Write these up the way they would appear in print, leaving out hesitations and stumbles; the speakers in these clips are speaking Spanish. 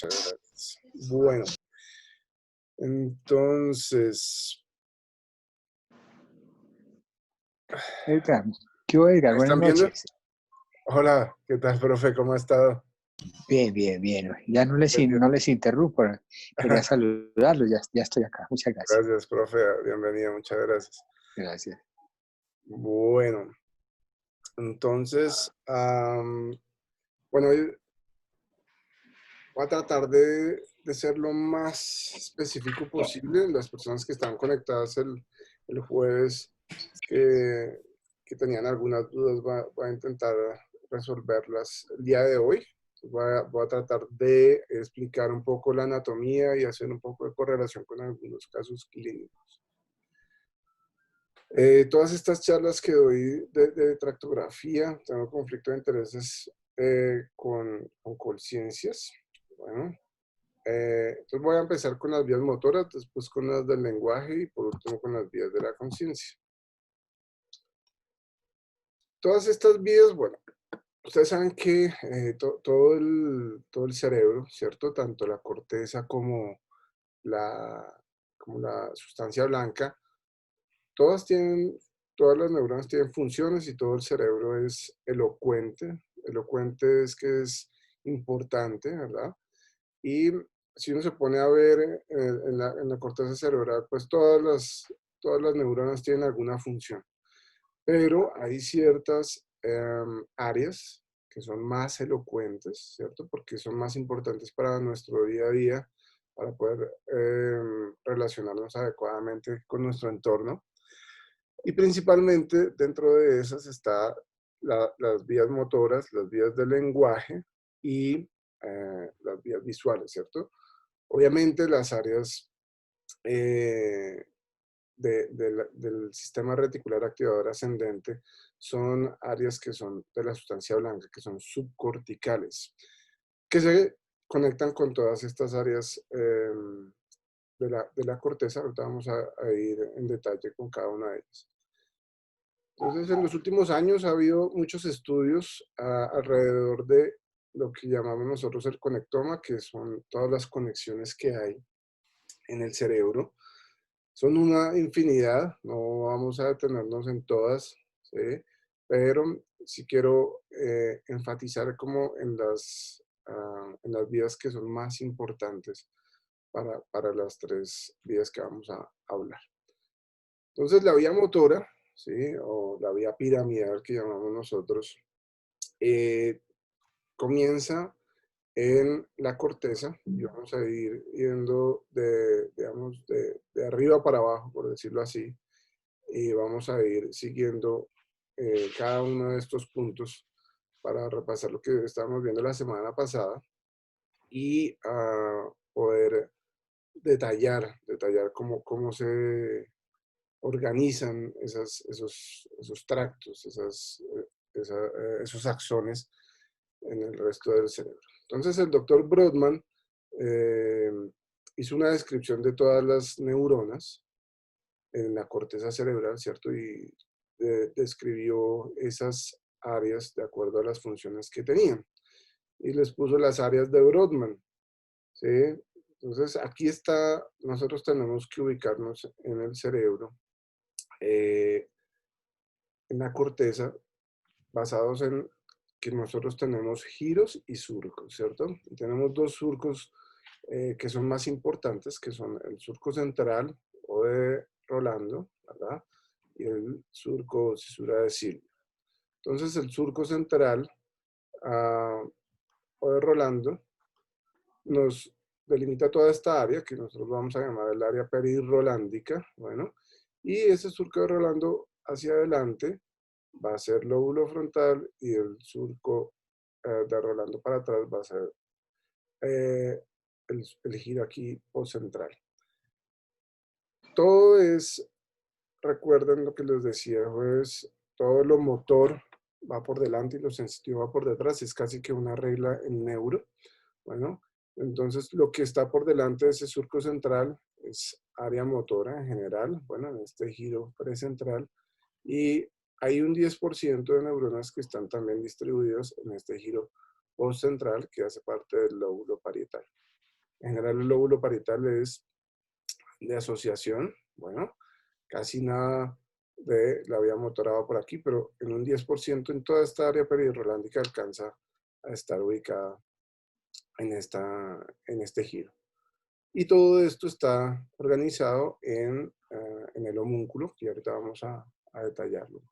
muchas gracias. Bueno, entonces, Edgar, ¿qué hubo, Edgar? ¿me Buenas están viendo? noches. Hola, ¿qué tal, profe? ¿Cómo ha estado? Bien, bien, bien. Ya Bien, bien. no les interrumpo. Quería saludarlos. Ya estoy acá. Muchas gracias. Gracias, profe. Bienvenida, muchas gracias. Gracias. Bueno, entonces, bueno, hoy voy a tratar de ser lo más específico posible. Las personas que están conectadas el jueves que, que tenían algunas dudas, voy a intentar resolverlas el día de hoy. Voy a tratar de explicar un poco la anatomía y hacer un poco de correlación con algunos casos clínicos. Todas estas charlas que doy de tractografía, tengo conflicto de intereses con Colciencias. Bueno, entonces voy a empezar con las vías motoras, después con las del lenguaje y por último con las vías de la conciencia. Todas estas vías, bueno, ustedes saben que todo el cerebro, ¿cierto? Tanto la corteza la, como la sustancia blanca, todas tienen, todas las neuronas tienen funciones y todo el cerebro es elocuente. Elocuente es que es importante, ¿verdad? Y si uno se pone a ver en la corteza cerebral, pues todas las neuronas tienen alguna función. Pero hay ciertas áreas que son más elocuentes, ¿cierto? Porque son más importantes para nuestro día a día, para poder relacionarnos adecuadamente con nuestro entorno. Y principalmente dentro de esas está las vías motoras, las vías del lenguaje y las vías visuales, ¿cierto? Obviamente las áreas eh, del sistema reticular activador ascendente son áreas que son de la sustancia blanca, que son subcorticales, que se conectan con todas estas áreas de la corteza. Ahorita vamos a ir en detalle con cada una de ellas. Entonces, en los últimos años ha habido muchos estudios alrededor de lo que llamamos nosotros el conectoma, que son todas las conexiones que hay en el cerebro. Son una infinidad, no vamos a detenernos en todas, ¿sí? Pero sí quiero enfatizar como en las vías que son más importantes para las tres vías que vamos a hablar. Entonces, la vía motora, ¿sí? O la vía piramidal que llamamos nosotros, eh, comienza en la corteza y vamos a ir yendo digamos, de arriba para abajo, por decirlo así, y vamos a ir siguiendo cada uno de estos puntos para repasar lo que estábamos viendo la semana pasada y poder detallar cómo se organizan esos tractos, esos axones en el resto del cerebro. Entonces el doctor Brodmann eh, hizo una descripción de todas las neuronas en la corteza cerebral, ¿cierto? Y describió esas áreas de acuerdo a las funciones que tenían. Y les puso las áreas de Brodmann, ¿sí? Entonces aquí está, nosotros tenemos que ubicarnos en el cerebro, en la corteza, basados en que nosotros tenemos giros y surcos, ¿cierto? Y tenemos dos surcos que son más importantes, que son el surco central o de Rolando, ¿verdad? Y el surco o cisura de Silvio. Entonces el surco central o de Rolando nos delimita toda esta área que nosotros vamos a llamar el área perirrolándica, bueno, y ese surco de Rolando hacia adelante va a ser lóbulo frontal y el surco de Rolando para atrás va a ser el giro aquí o central. Todo es, recuerden lo que les decía, es todo lo motor va por delante y lo sensitivo va por detrás, es casi que una regla en neuro. Bueno, entonces lo que está por delante de ese surco central es área motora en general, bueno, en este giro precentral, y hay un 10% de neuronas que están también distribuidos en este giro postcentral que hace parte del lóbulo parietal. En general el lóbulo parietal es de asociación, bueno, casi nada de la vía motora va por aquí, pero en un 10% en toda esta área perirrolándica alcanza a estar ubicada en este giro. Y todo esto está organizado en el homúnculo, y ahorita vamos a detallarlo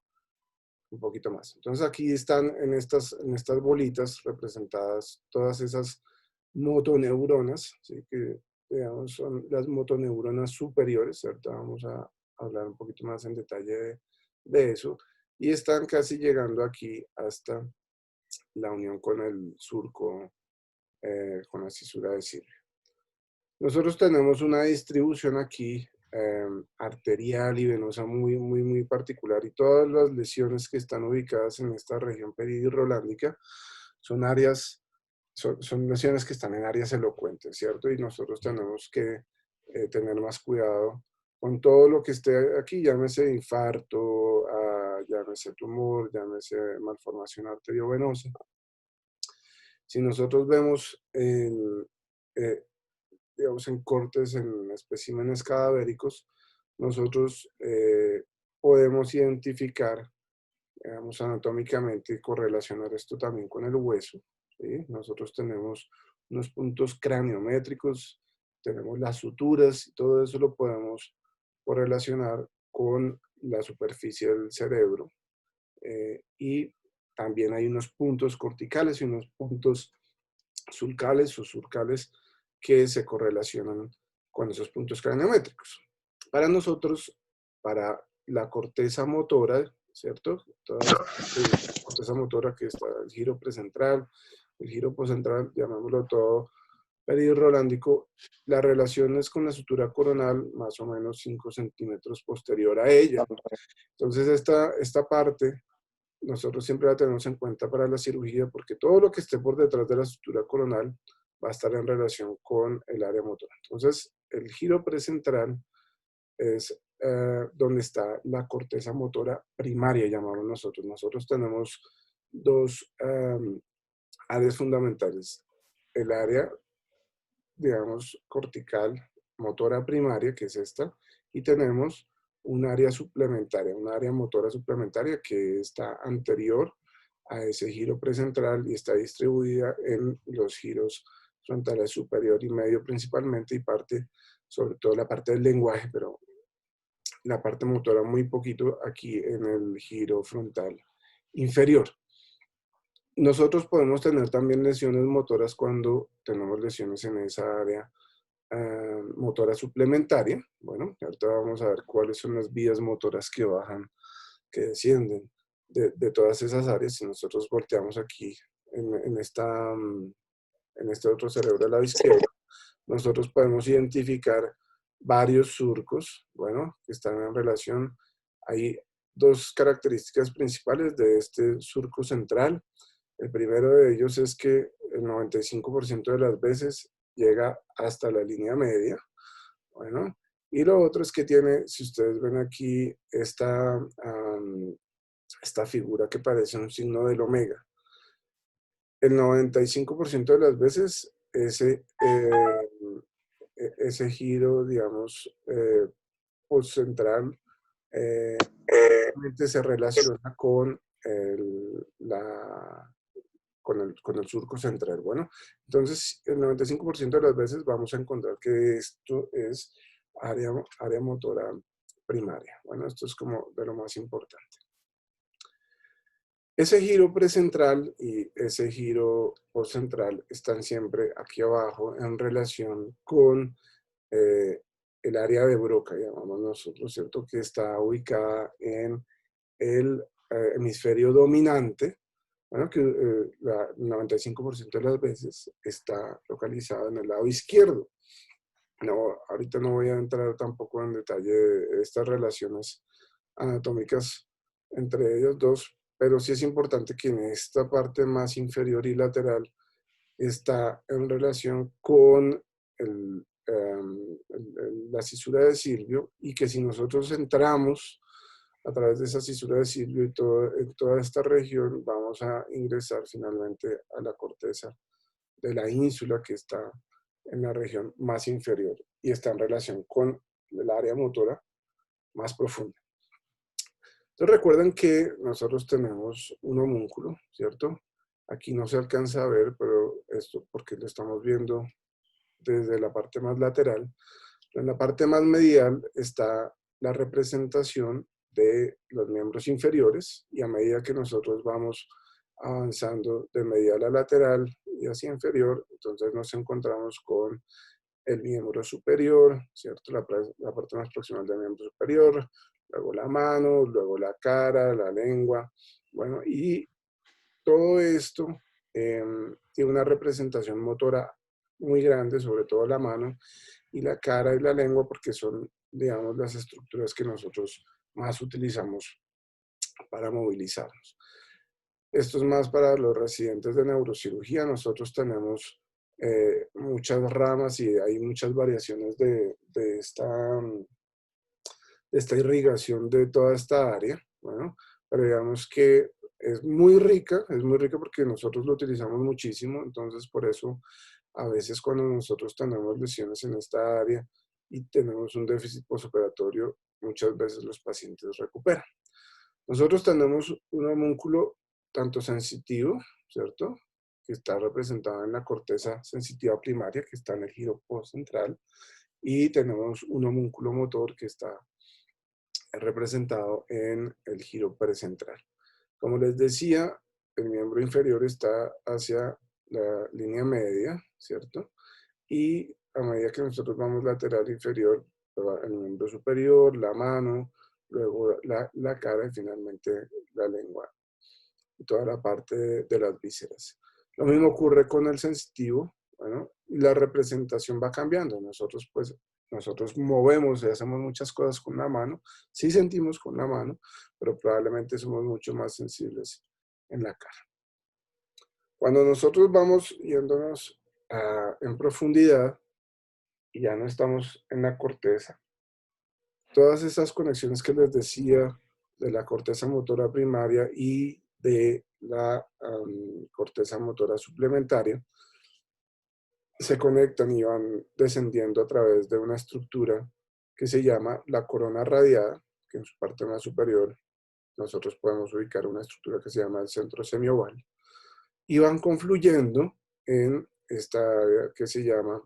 un poquito más. Entonces aquí están en estas bolitas representadas todas esas motoneuronas, ¿sí? Que digamos son las motoneuronas superiores, ahorita vamos a hablar un poquito más en detalle de eso, y están casi llegando aquí hasta la unión con el surco, con la cisura de Silvio. Nosotros tenemos una distribución aquí arterial y venosa muy particular, y todas las lesiones que están ubicadas en esta región perirrolándica son áreas, son lesiones que están en áreas elocuentes, ¿cierto? Y nosotros tenemos que tener más cuidado con todo lo que esté aquí, llámese infarto, llámese tumor, llámese malformación arteriovenosa. Si nosotros vemos eh, digamos, en cortes, en especímenes cadavéricos, nosotros podemos identificar, digamos, anatómicamente y correlacionar esto también con el hueso, ¿sí? Nosotros tenemos unos puntos craniométricos, tenemos las suturas, y todo eso lo podemos correlacionar con la superficie del cerebro. Y también hay unos puntos corticales y unos puntos sulcales o surcales que se correlacionan con esos puntos craniométricos. Para nosotros, para la corteza motora, ¿cierto? Toda esta corteza motora que está el giro precentral, el giro poscentral, llamémoslo todo perirrolándico, la relación es con la sutura coronal más o menos 5 centímetros posterior a ella. Entonces esta parte nosotros siempre la tenemos en cuenta para la cirugía, porque todo lo que esté por detrás de la sutura coronal va a estar en relación con el área motora. Entonces, el giro precentral es donde está la corteza motora primaria, llamamos nosotros. Nosotros tenemos dos áreas fundamentales. El área, digamos, cortical motora primaria, que es esta, y tenemos un área suplementaria, una área motora suplementaria que está anterior a ese giro precentral y está distribuida en los giros frontales superior y medio principalmente, y parte, sobre todo la parte del lenguaje, pero la parte motora muy poquito aquí en el giro frontal inferior. Nosotros podemos tener también lesiones motoras cuando tenemos lesiones en esa área motora suplementaria. Bueno, ahorita vamos a ver cuáles son las vías motoras que bajan, que descienden de todas esas áreas. Si nosotros volteamos aquí en este otro cerebro al lado izquierdo, nosotros podemos identificar varios surcos, bueno, que están en relación. Hay dos características principales de este surco central. El primero de ellos es que el 95% de las veces llega hasta la línea media, bueno, y lo otro es que tiene, si ustedes ven aquí, esta figura que parece un signo del omega. El 95% de las veces ese giro, digamos, postcentral, se relaciona con el surco central. Bueno, entonces el 95% de las veces vamos a encontrar que esto es área motora primaria. Bueno, esto es como de lo más importante. Ese giro precentral y ese giro postcentral están siempre aquí abajo en relación con el área de Broca, llamamos nosotros, ¿cierto? Que está ubicada en el hemisferio dominante, bueno, que el 95% de las veces está localizado en el lado izquierdo. No, ahorita no voy a entrar tampoco en detalle de estas relaciones anatómicas entre ellos dos, pero sí es importante que en esta parte más inferior y lateral está en relación con la cisura de Silvio, y que si nosotros entramos a través de esa cisura de Silvio y en toda esta región, vamos a ingresar finalmente a la corteza de la ínsula, que está en la región más inferior y está en relación con el área motora más profunda. Entonces recuerden que nosotros tenemos un homúnculo, ¿cierto? Aquí no se alcanza a ver, pero esto porque lo estamos viendo desde la parte más lateral. En la parte más medial está la representación de los miembros inferiores y a medida que nosotros vamos avanzando de medial a lateral y hacia inferior, entonces nos encontramos con el miembro superior, ¿cierto? La parte más proximal del miembro superior, luego la mano, luego la cara, la lengua, bueno, y todo esto tiene una representación motora muy grande, sobre todo la mano y la cara y la lengua, porque son, digamos, las estructuras que nosotros más utilizamos para movilizarnos. Esto es más para los residentes de neurocirugía. Nosotros tenemos muchas ramas y hay muchas variaciones de esta irrigación de toda esta área. Bueno, pero digamos que es muy rica porque nosotros lo utilizamos muchísimo, entonces por eso a veces cuando nosotros tenemos lesiones en esta área y tenemos un déficit postoperatorio, muchas veces los pacientes recuperan. Nosotros tenemos un homúnculo tanto sensitivo, ¿cierto? Que está representado en la corteza sensitiva primaria, que está en el giro postcentral, y tenemos un homúnculo motor que está representado en el giro precentral. Como les decía, el miembro inferior está hacia la línea media, ¿cierto? Y a medida que nosotros vamos lateral inferior, el miembro superior, la mano, luego la cara y finalmente la lengua y toda la parte de las vísceras. Lo mismo ocurre con el sensitivo, bueno, y la representación va cambiando. Nosotros movemos y hacemos muchas cosas con la mano, sí sentimos con la mano, pero probablemente somos mucho más sensibles en la cara. Cuando nosotros vamos yéndonos en profundidad y ya no estamos en la corteza, todas esas conexiones que les decía de la corteza motora primaria y de la corteza motora suplementaria se conectan y van descendiendo a través de una estructura que se llama la corona radiada, que en su parte más superior nosotros podemos ubicar una estructura que se llama el centro semioval, y van confluyendo en esta área que se llama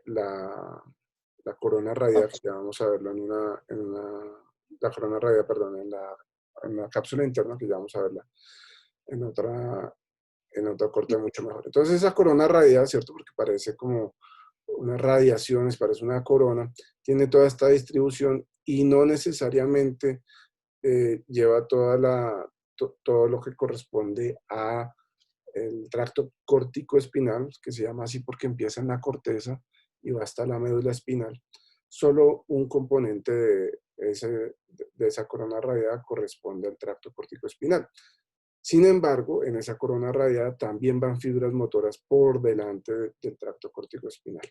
la corona radial, que ya vamos a verlo la corona radial, perdón, en la cápsula interna, que ya vamos a verla en otro corte mucho mejor. Entonces esa corona radial, ¿cierto? Porque parece como unas radiaciones, parece una corona, tiene toda esta distribución y no necesariamente lleva todo lo que corresponde a el tracto córtico espinal, que se llama así porque empieza en la corteza y va hasta la médula espinal. Solo un componente de esa corona radiada corresponde al tracto córtico espinal. Sin embargo, en esa corona radiada también van fibras motoras por delante del tracto córtico espinal.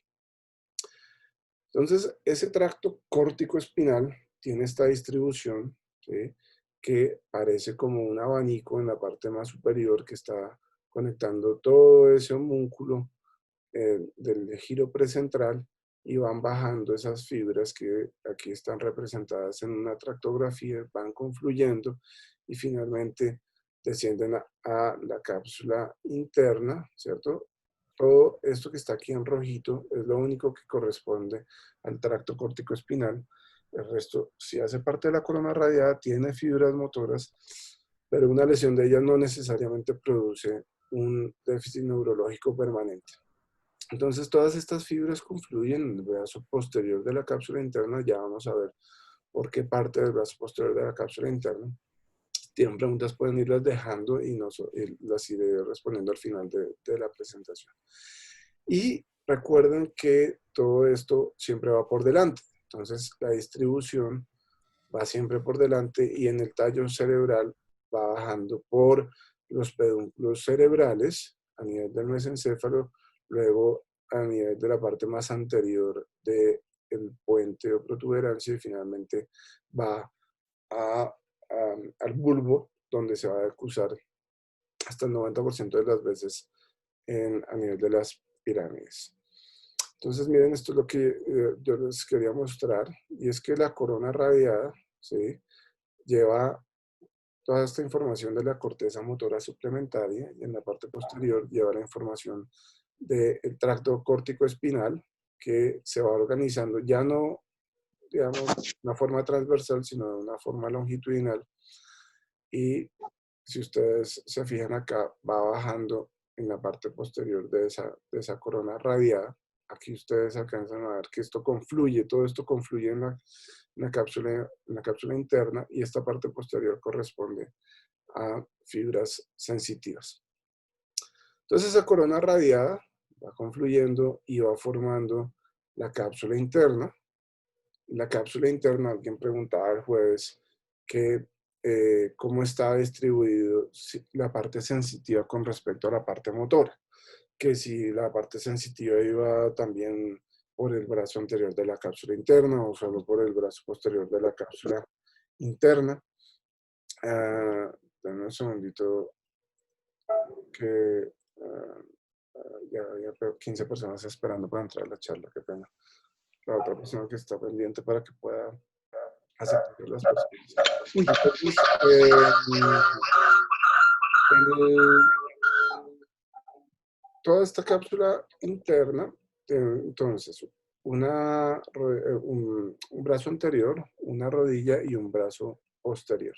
Entonces, ese tracto córtico espinal tiene esta distribución, ¿sí?, que parece como un abanico en la parte más superior que está conectando todo ese homúnculo del giro precentral y van bajando esas fibras que aquí están representadas en una tractografía, van confluyendo y finalmente descienden a la cápsula interna, ¿cierto? Todo esto que está aquí en rojito es lo único que corresponde al tracto córtico espinal. El resto, si hace parte de la corona radiada, tiene fibras motoras, pero una lesión de ellas no necesariamente produce un déficit neurológico permanente. Entonces, todas estas fibras confluyen en el brazo posterior de la cápsula interna. Ya vamos a ver por qué parte del brazo posterior de la cápsula interna. Si tienen preguntas, pueden irlas dejando y las iré respondiendo al final de la presentación. Y recuerden que todo esto siempre va por delante. Entonces, la distribución va siempre por delante y en el tallo cerebral va bajando por los pedúnculos cerebrales a nivel del mesencéfalo, luego a nivel de la parte más anterior del puente o protuberancia y finalmente va al bulbo, donde se va a acusar hasta el 90% de las veces a nivel de las pirámides. Entonces, miren, esto es lo que yo les quería mostrar, y es que la corona radiada, ¿sí?, lleva toda esta información de la corteza motora suplementaria, y en la parte posterior lleva la información del tracto córtico espinal, que se va organizando, ya no, digamos, de una forma transversal, sino de una forma longitudinal. Y si ustedes se fijan acá, va bajando en la parte posterior de esa corona radiada. Aquí ustedes alcanzan a ver que esto confluye, todo esto confluye en la cápsula interna, y esta parte posterior corresponde a fibras sensitivas. Entonces esa corona radiada va confluyendo y va formando la cápsula interna. La cápsula interna, alguien preguntaba el jueves que cómo está distribuido la parte sensitiva con respecto a la parte motora, que si la parte sensitiva iba también por el brazo anterior de la cápsula interna o solo por el brazo posterior de la cápsula interna. Dame un segundito que ya veo 15 personas esperando para entrar a la charla, qué pena. La otra persona que está pendiente para que pueda aceptar las personas. Entonces, toda esta cápsula interna, entonces, un brazo anterior, una rodilla y un brazo posterior.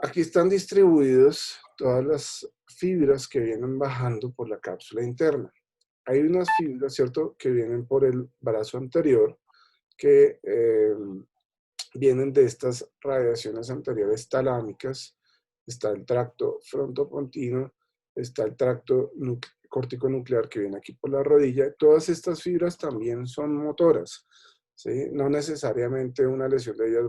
Aquí están distribuidos todas las fibras que vienen bajando por la cápsula interna. Hay unas fibras, ¿cierto?, que vienen por el brazo anterior, que vienen de estas radiaciones anteriores talámicas. Está el tracto frontopontino, está el tracto córtico-nuclear que viene aquí por la rodilla. Todas estas fibras también son motoras, ¿sí? No necesariamente una lesión de ellas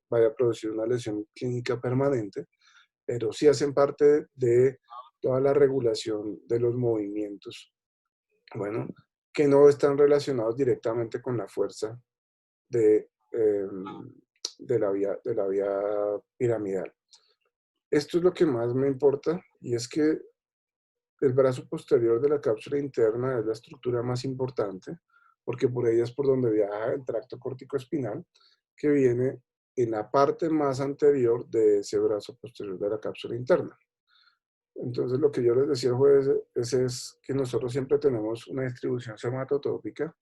vaya a producir una lesión clínica permanente, pero sí hacen parte de toda la regulación de los movimientos, bueno, que no están relacionados directamente con la fuerza de, de la vía piramidal. Esto es lo que más me importa, y es que el brazo posterior de la cápsula interna es la estructura más importante, porque por ella es por donde viaja el tracto córtico-espinal, que viene en la parte más anterior de ese brazo posterior de la cápsula interna. Entonces, lo que yo les decía el jueves es que nosotros siempre tenemos una distribución somatotópica,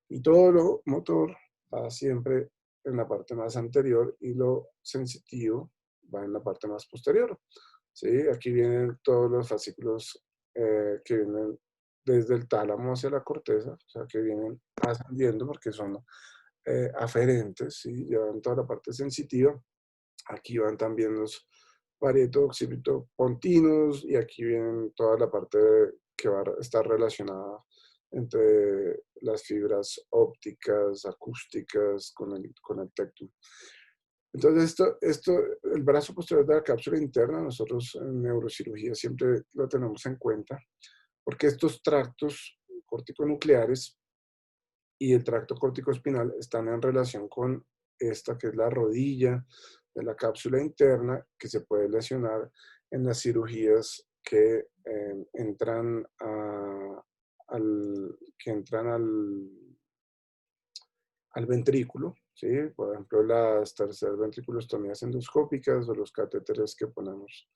y todo lo motor va siempre en la parte más anterior y lo sensitivo va en la parte más posterior. ¿Sí? Aquí vienen todos los fascículos que vienen desde el tálamo hacia la corteza, o sea, que vienen ascendiendo porque son aferentes, ¿sí? Llevan toda la parte sensitiva. Aquí van también los parieto-occipito-pontinos, y aquí vienen toda la parte que va a estar relacionada entre las fibras ópticas, acústicas, con el tectum. Entonces, el brazo posterior de la cápsula interna, nosotros en neurocirugía siempre lo tenemos en cuenta, porque estos tractos corticonucleares y el tracto córtico-espinal están en relación con esta que es la rodilla de la cápsula interna, que se puede lesionar en las cirugías que entran al ventrículo, ¿sí? Por ejemplo, las tercer ventriculostomías endoscópicas o los catéteres que ponemos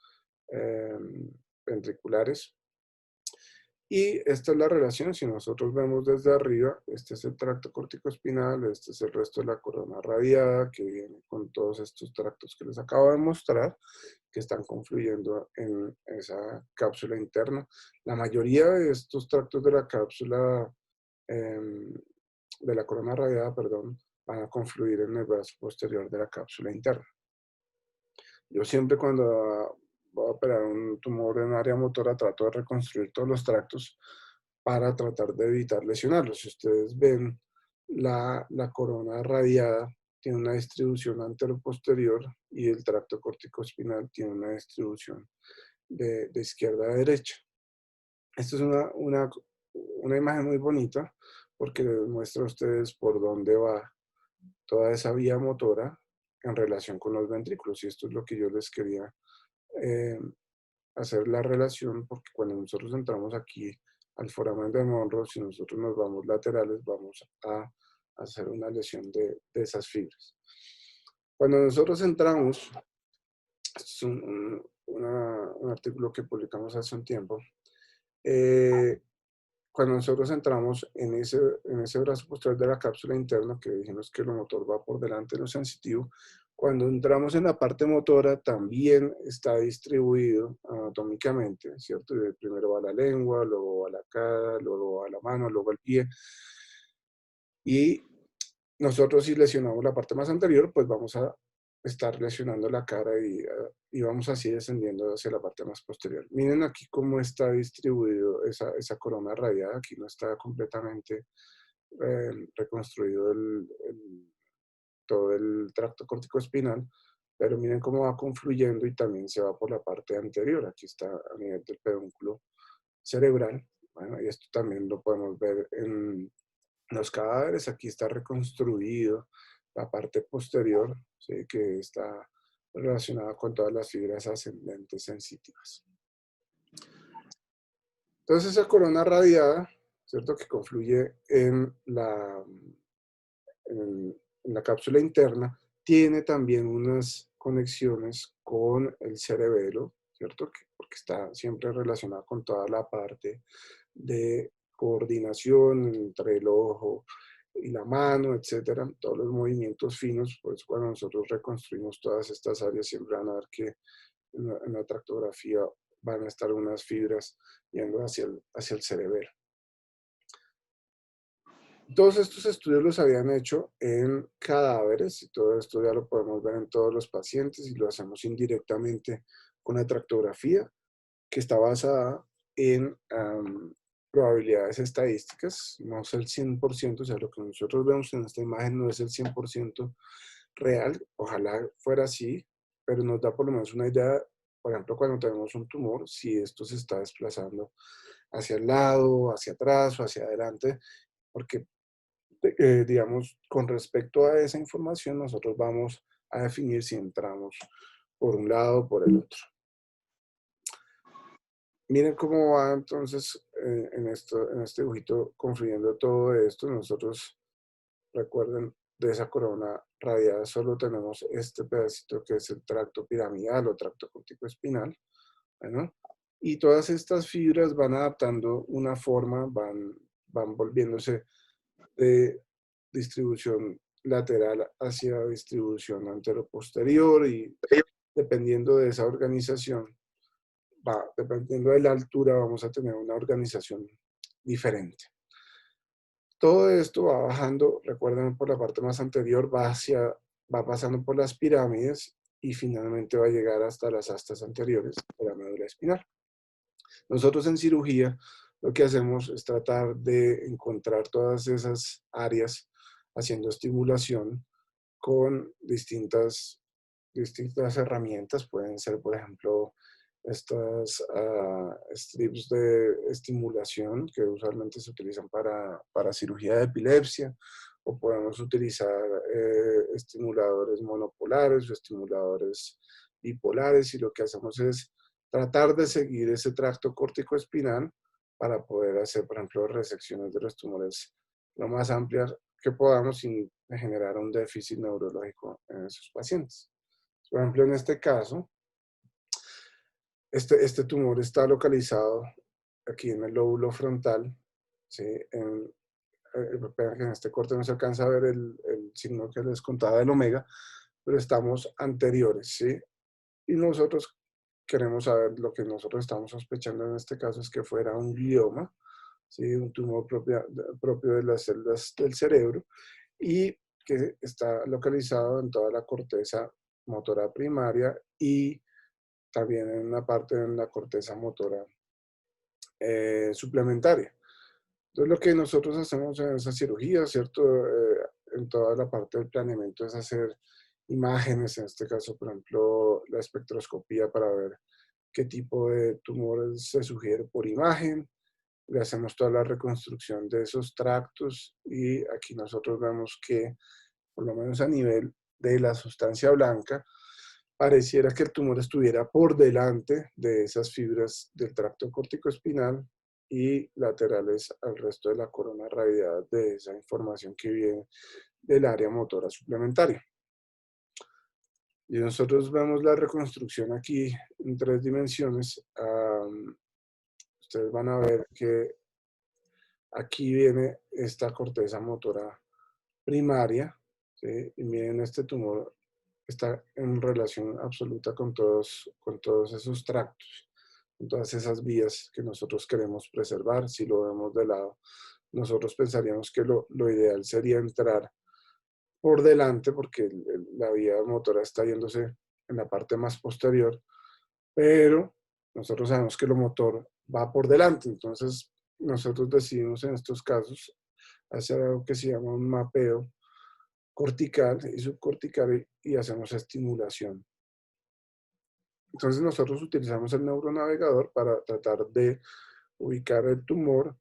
ventriculares. Y esta es la relación. Si nosotros vemos desde arriba, este es el tracto córtico-espinal, este es el resto de la corona radiada, que viene con todos estos tractos que les acabo de mostrar, que están confluyendo en esa cápsula interna. La mayoría de estos tractos de la cápsula, de la corona radiada, perdón, van a confluir en el brazo posterior de la cápsula interna. Yo siempre, cuando voy a operar un tumor en área motora, trato de reconstruir todos los tractos para tratar de evitar lesionarlos. Si ustedes ven, la corona radiada tiene una distribución antero-posterior, y el tracto córtico-espinal tiene una distribución de izquierda a derecha. Esta es una imagen muy bonita, porque les muestra a ustedes por dónde va toda esa vía motora en relación con los ventrículos. Y esto es lo que yo les quería hacer la relación, porque cuando nosotros entramos aquí al foramen de Monroe, si nosotros nos vamos laterales, vamos a hacer una lesión de esas fibras. Cuando nosotros entramos, es un artículo que publicamos hace un tiempo, cuando nosotros entramos en ese brazo posterior de la cápsula interna, que dijimos que lo motor va por delante de lo sensitivo, cuando entramos en la parte motora también está distribuido anatómicamente, ¿cierto? Primero va la lengua, luego va la cara, luego va la mano, luego el pie. Y nosotros si lesionamos la parte más anterior, pues vamos a estar lesionando la cara y vamos así descendiendo hacia la parte más posterior. Miren aquí cómo está distribuido esa corona radiada. Aquí no está completamente reconstruido todo el tracto corticoespinal, pero miren cómo va confluyendo y también se va por la parte anterior. Aquí está a nivel del pedúnculo cerebral. Bueno, y esto también lo podemos ver en los cadáveres. Aquí está reconstruido la parte posterior, ¿sí? Que está relacionada con todas las fibras ascendentes sensitivas. Entonces esa corona radiada, ¿cierto? Que confluye en la cápsula interna, tiene también unas conexiones con el cerebelo, ¿cierto? Porque está siempre relacionada con toda la parte de coordinación entre el ojo y la mano, etcétera, todos los movimientos finos. Pues cuando nosotros reconstruimos todas estas áreas, siempre van a ver que en la tractografía van a estar unas fibras yendo hacia el cerebelo. Todos estos estudios los habían hecho en cadáveres, y todo esto ya lo podemos ver en todos los pacientes, y lo hacemos indirectamente con la tractografía, que está basada en probabilidades estadísticas. No es el 100%, o sea, lo que nosotros vemos en esta imagen no es el 100% real, ojalá fuera así, pero nos da por lo menos una idea, por ejemplo, cuando tenemos un tumor, si esto se está desplazando hacia el lado, hacia atrás o hacia adelante, porque digamos, con respecto a esa información, nosotros vamos a definir si entramos por un lado o por el otro. Miren cómo va entonces en este dibujito confluyendo todo esto. Nosotros, recuerden, de esa corona radiada solo tenemos este pedacito que es el tracto piramidal o tracto corticoespinal. Bueno, y todas estas fibras van adaptando una forma, van volviéndose de distribución lateral hacia distribución antero-posterior, y dependiendo de esa organización, dependiendo de la altura, vamos a tener una organización diferente. Todo esto va bajando, recuerden, por la parte más anterior, va pasando por las pirámides y finalmente va a llegar hasta las astas anteriores de la médula espinal. Nosotros en cirugía lo que hacemos es tratar de encontrar todas esas áreas haciendo estimulación con distintas herramientas. Pueden ser, por ejemplo, estas strips de estimulación que usualmente se utilizan para cirugía de epilepsia, o podemos utilizar estimuladores monopolares o estimuladores bipolares, y lo que hacemos es tratar de seguir ese tracto córtico-espinal para poder hacer, por ejemplo, resecciones de los tumores lo más amplias que podamos sin generar un déficit neurológico en esos pacientes. Por ejemplo, en este caso, este tumor está localizado aquí en el lóbulo frontal, ¿sí? En este corte no se alcanza a ver el signo que les contaba del omega, pero estamos anteriores, ¿sí? Y nosotros queremos saber, lo que nosotros estamos sospechando en este caso es que fuera un glioma, ¿sí? Un tumor propio de las células del cerebro, y que está localizado en toda la corteza motora primaria y también en una parte de la corteza motora suplementaria. Entonces, lo que nosotros hacemos en esa cirugía, ¿cierto? En toda la parte del planeamiento es hacer imágenes, en este caso, por ejemplo, la espectroscopía para ver qué tipo de tumores se sugiere por imagen. Le hacemos toda la reconstrucción de esos tractos, y aquí nosotros vemos que, por lo menos a nivel de la sustancia blanca, pareciera que el tumor estuviera por delante de esas fibras del tracto corticoespinal, y laterales al resto de la corona radial de esa información que viene del área motora suplementaria. Y nosotros vemos la reconstrucción aquí en 3 dimensiones. Ustedes van a ver que aquí viene esta corteza motora primaria, ¿sí? Y miren, este tumor está en relación absoluta con todos esos tractos, con todas esas vías que nosotros queremos preservar. Si lo vemos de lado, nosotros pensaríamos que lo ideal sería entrar por delante, porque la vía motora está yéndose en la parte más posterior, pero nosotros sabemos que lo motor va por delante, entonces nosotros decidimos en estos casos hacer algo que se llama un mapeo cortical y subcortical y hacemos estimulación. Entonces nosotros utilizamos el neuronavegador para tratar de ubicar el tumor,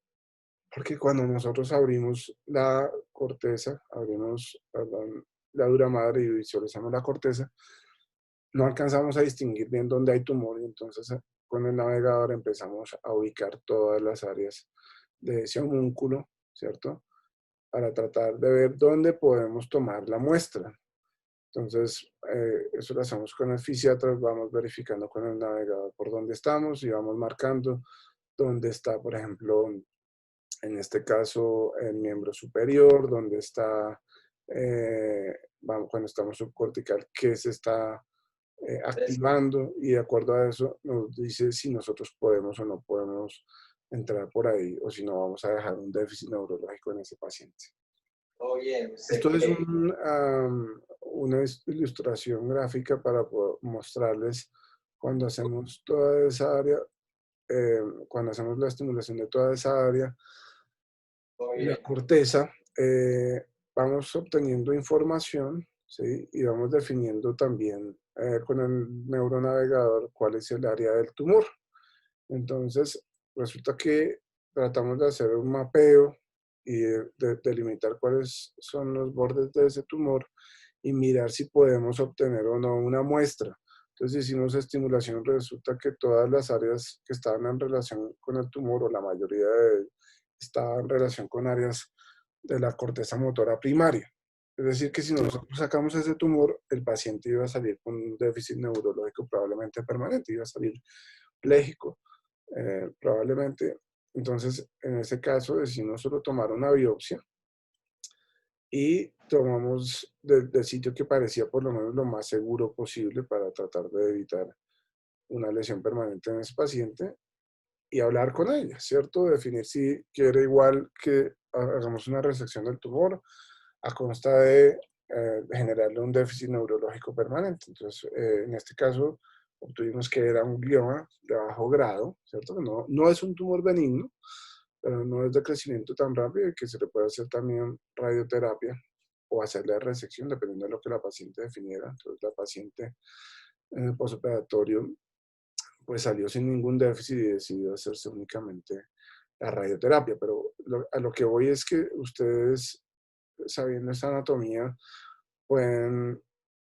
porque cuando nosotros abrimos la corteza, abrimos, perdón, la dura madre y visualizamos la corteza, no alcanzamos a distinguir bien dónde hay tumor y entonces con el navegador empezamos a ubicar todas las áreas de ese homúnculo, ¿cierto? Para tratar de ver dónde podemos tomar la muestra. Entonces, eso lo hacemos con el fisiatra, vamos verificando con el navegador por dónde estamos y vamos marcando dónde está, por ejemplo, en este caso, el miembro superior, dónde está, cuando estamos subcortical, qué se está activando y de acuerdo a eso nos dice si nosotros podemos o no podemos entrar por ahí o si no vamos a dejar un déficit neurológico en ese paciente. Oye, Esto es una ilustración gráfica para mostrarles cuando hacemos toda esa área, cuando hacemos la estimulación de toda esa área, la corteza, vamos obteniendo información, ¿sí? Y vamos definiendo también con el neuronavegador cuál es el área del tumor. Entonces, resulta que tratamos de hacer un mapeo y de delimitar cuáles son los bordes de ese tumor y mirar si podemos obtener o no una muestra. Entonces hicimos estimulación, resulta que todas las áreas que estaban en relación con el tumor, o la mayoría de ellas, estaban en relación con áreas de la corteza motora primaria. Es decir, que si nosotros sacamos ese tumor, el paciente iba a salir con un déficit neurológico probablemente permanente, iba a salir pléjico, probablemente. Entonces, en ese caso, decidimos solo tomar una biopsia y tomamos del sitio que parecía por lo menos lo más seguro posible para tratar de evitar una lesión permanente en ese paciente y hablar con ella, ¿cierto? Definir si quiere igual que hagamos una resección del tumor a consta de generarle un déficit neurológico permanente. Entonces, en este caso, obtuvimos que era un glioma de bajo grado, ¿cierto? No es un tumor benigno, pero no es de crecimiento tan rápido y que se le puede hacer también radioterapia o hacerle resección, dependiendo de lo que la paciente definiera. Entonces, la paciente en el postoperatorio pues salió sin ningún déficit y decidió hacerse únicamente la radioterapia. Pero a lo que voy es que ustedes, sabiendo esta anatomía, pueden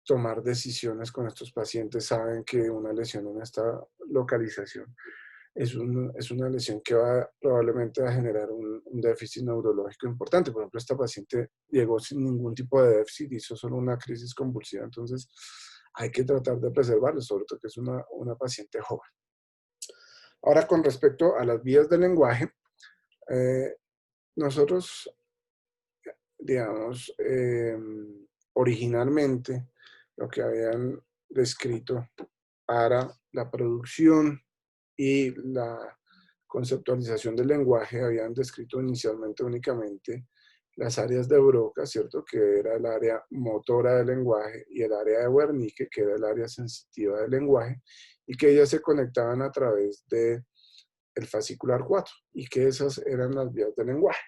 tomar decisiones con estos pacientes, saben que una lesión en esta localización es una lesión que va probablemente a generar un déficit neurológico importante. Por ejemplo, esta paciente llegó sin ningún tipo de déficit, hizo solo una crisis convulsiva, entonces hay que tratar de preservarlo, sobre todo que es una paciente joven. Ahora, con respecto a las vías del lenguaje, nosotros, digamos, originalmente lo que habían descrito para la producción y la conceptualización del lenguaje habían descrito inicialmente únicamente las áreas de Broca, ¿cierto? Que era el área motora del lenguaje y el área de Wernicke, que era el área sensitiva del lenguaje, y que ellas se conectaban a través de el fascicular 4 y que esas eran las vías del lenguaje.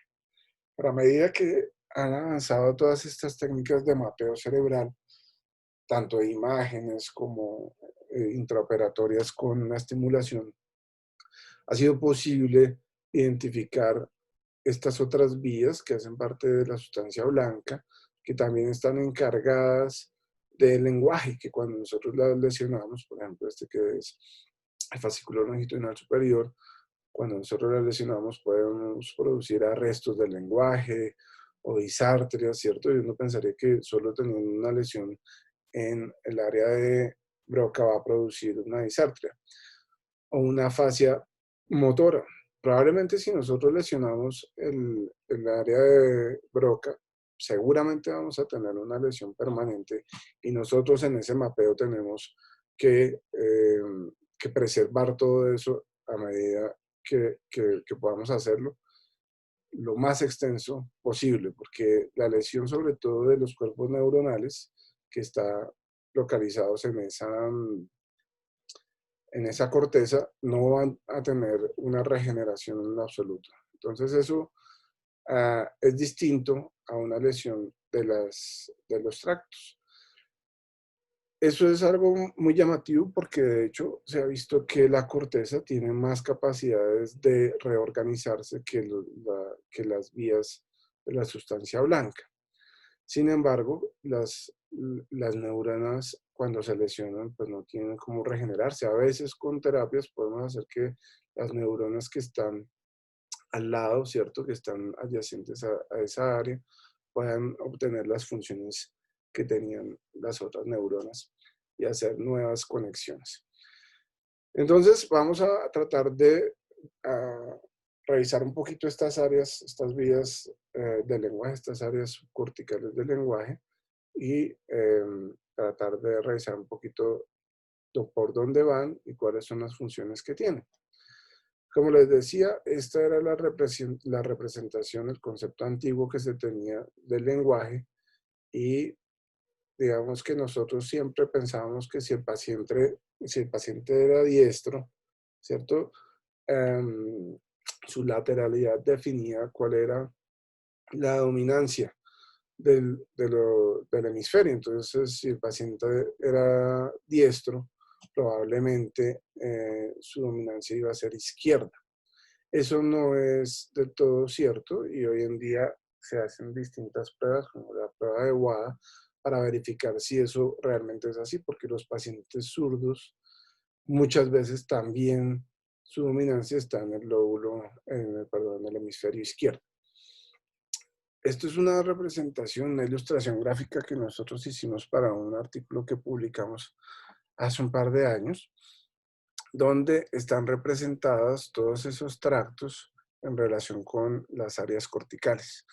Pero a medida que han avanzado todas estas técnicas de mapeo cerebral, tanto de imágenes como intraoperatorias con la estimulación, ha sido posible identificar estas otras vías que hacen parte de la sustancia blanca, que también están encargadas del lenguaje, que cuando nosotros las lesionamos, por ejemplo, este que es el fascículo longitudinal superior, cuando nosotros las lesionamos podemos producir arrestos del lenguaje o disartrias, ¿cierto? Y uno pensaría que solo teniendo una lesión en el área de Broca va a producir una disartria o una fascia motora. Probablemente si nosotros lesionamos el área de Broca, seguramente vamos a tener una lesión permanente y nosotros en ese mapeo tenemos que preservar todo eso a medida que podamos hacerlo lo más extenso posible, porque la lesión sobre todo de los cuerpos neuronales que está localizados en esa corteza no van a tener una regeneración en lo absoluto. Entonces eso es distinto a una lesión de los tractos. Eso es algo muy llamativo porque de hecho se ha visto que la corteza tiene más capacidades de reorganizarse que las vías de la sustancia blanca. Sin embargo, las neuronas cuando se lesionan pues no tienen cómo regenerarse. A veces con terapias podemos hacer que las neuronas que están al lado, ¿cierto? Que están adyacentes a esa área, puedan obtener las funciones que tenían las otras neuronas y hacer nuevas conexiones. Entonces, vamos a tratar de revisar un poquito estas áreas, estas vías del lenguaje, estas áreas corticales del lenguaje y tratar de revisar un poquito por dónde van y cuáles son las funciones que tienen. Como les decía, esta era la representación, el concepto antiguo que se tenía del lenguaje y digamos que nosotros siempre pensábamos que si el paciente era diestro, ¿cierto? Em, Su lateralidad definía cuál era la dominancia del hemisferio. Entonces, si el paciente era diestro, probablemente su dominancia iba a ser izquierda. Eso no es del todo cierto y hoy en día se hacen distintas pruebas, como la prueba de WADA, para verificar si eso realmente es así, porque los pacientes zurdos muchas veces también su dominancia está en el lóbulo, perdón, en el hemisferio izquierdo. Esto es una representación, una ilustración gráfica que nosotros hicimos para un artículo que publicamos hace un par de años, donde están representadas todos esos tractos en relación con las áreas corticales.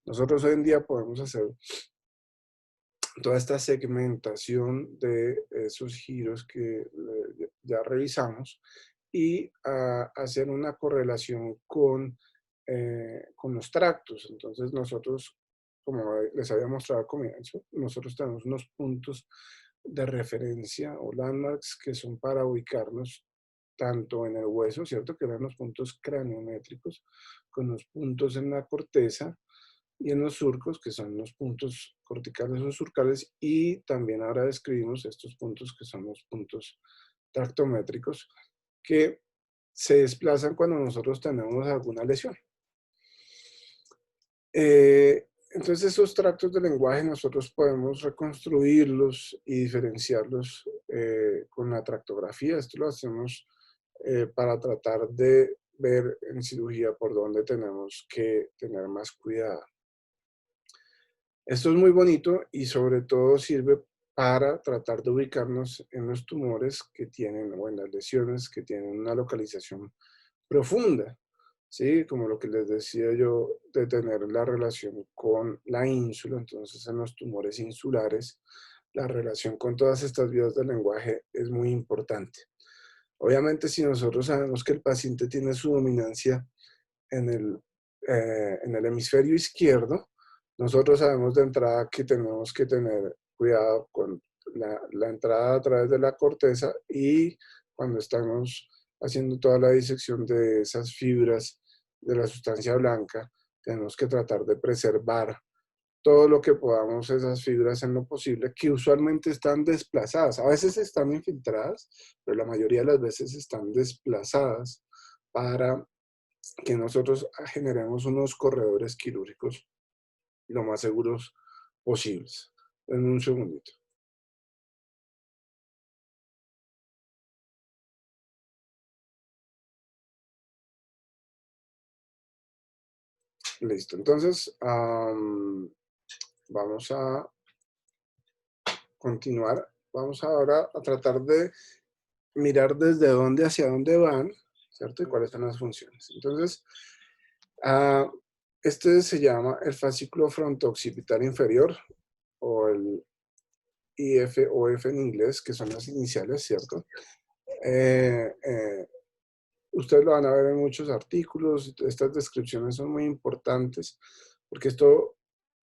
Nosotros hoy en día podemos hacer toda esta segmentación de esos giros que ya revisamos y hacer una correlación con los tractos. Entonces nosotros, como les había mostrado al comienzo, nosotros tenemos unos puntos de referencia o landmarks que son para ubicarnos tanto en el hueso, ¿cierto? Que eran los puntos craniométricos, con los puntos en la corteza y en los surcos, que son los puntos corticales o surcales, y también ahora describimos estos puntos que son los puntos tractométricos, que se desplazan cuando nosotros tenemos alguna lesión. Entonces esos tractos de lenguaje nosotros podemos reconstruirlos y diferenciarlos con la tractografía. Esto lo hacemos para tratar de ver en cirugía por dónde tenemos que tener más cuidado. Esto es muy bonito y sobre todo sirve para tratar de ubicarnos en los tumores que tienen, o en las lesiones que tienen una localización profunda, ¿sí? Como lo que les decía yo de tener la relación con la ínsula. Entonces en los tumores insulares la relación con todas estas vías del lenguaje es muy importante. Obviamente si nosotros sabemos que el paciente tiene su dominancia en en el hemisferio izquierdo, nosotros sabemos de entrada que tenemos que tener cuidado con la entrada a través de la corteza y cuando estamos haciendo toda la disección de esas fibras de la sustancia blanca, tenemos que tratar de preservar todo lo que podamos esas fibras en lo posible, que usualmente están desplazadas. A veces están infiltradas, pero la mayoría de las veces están desplazadas para que nosotros generemos unos corredores quirúrgicos lo más seguros posibles. En un segundito. Listo. Entonces, vamos a continuar. Vamos ahora a tratar de mirar desde dónde hacia dónde van, ¿cierto? Y cuáles son las funciones. Entonces, ah, este se llama el fascículo fronto-occipital inferior, o el IFOF en inglés, que son las iniciales, ¿cierto? Eh, eh, Ustedes lo van a ver en muchos artículos. Estas descripciones son muy importantes, porque esto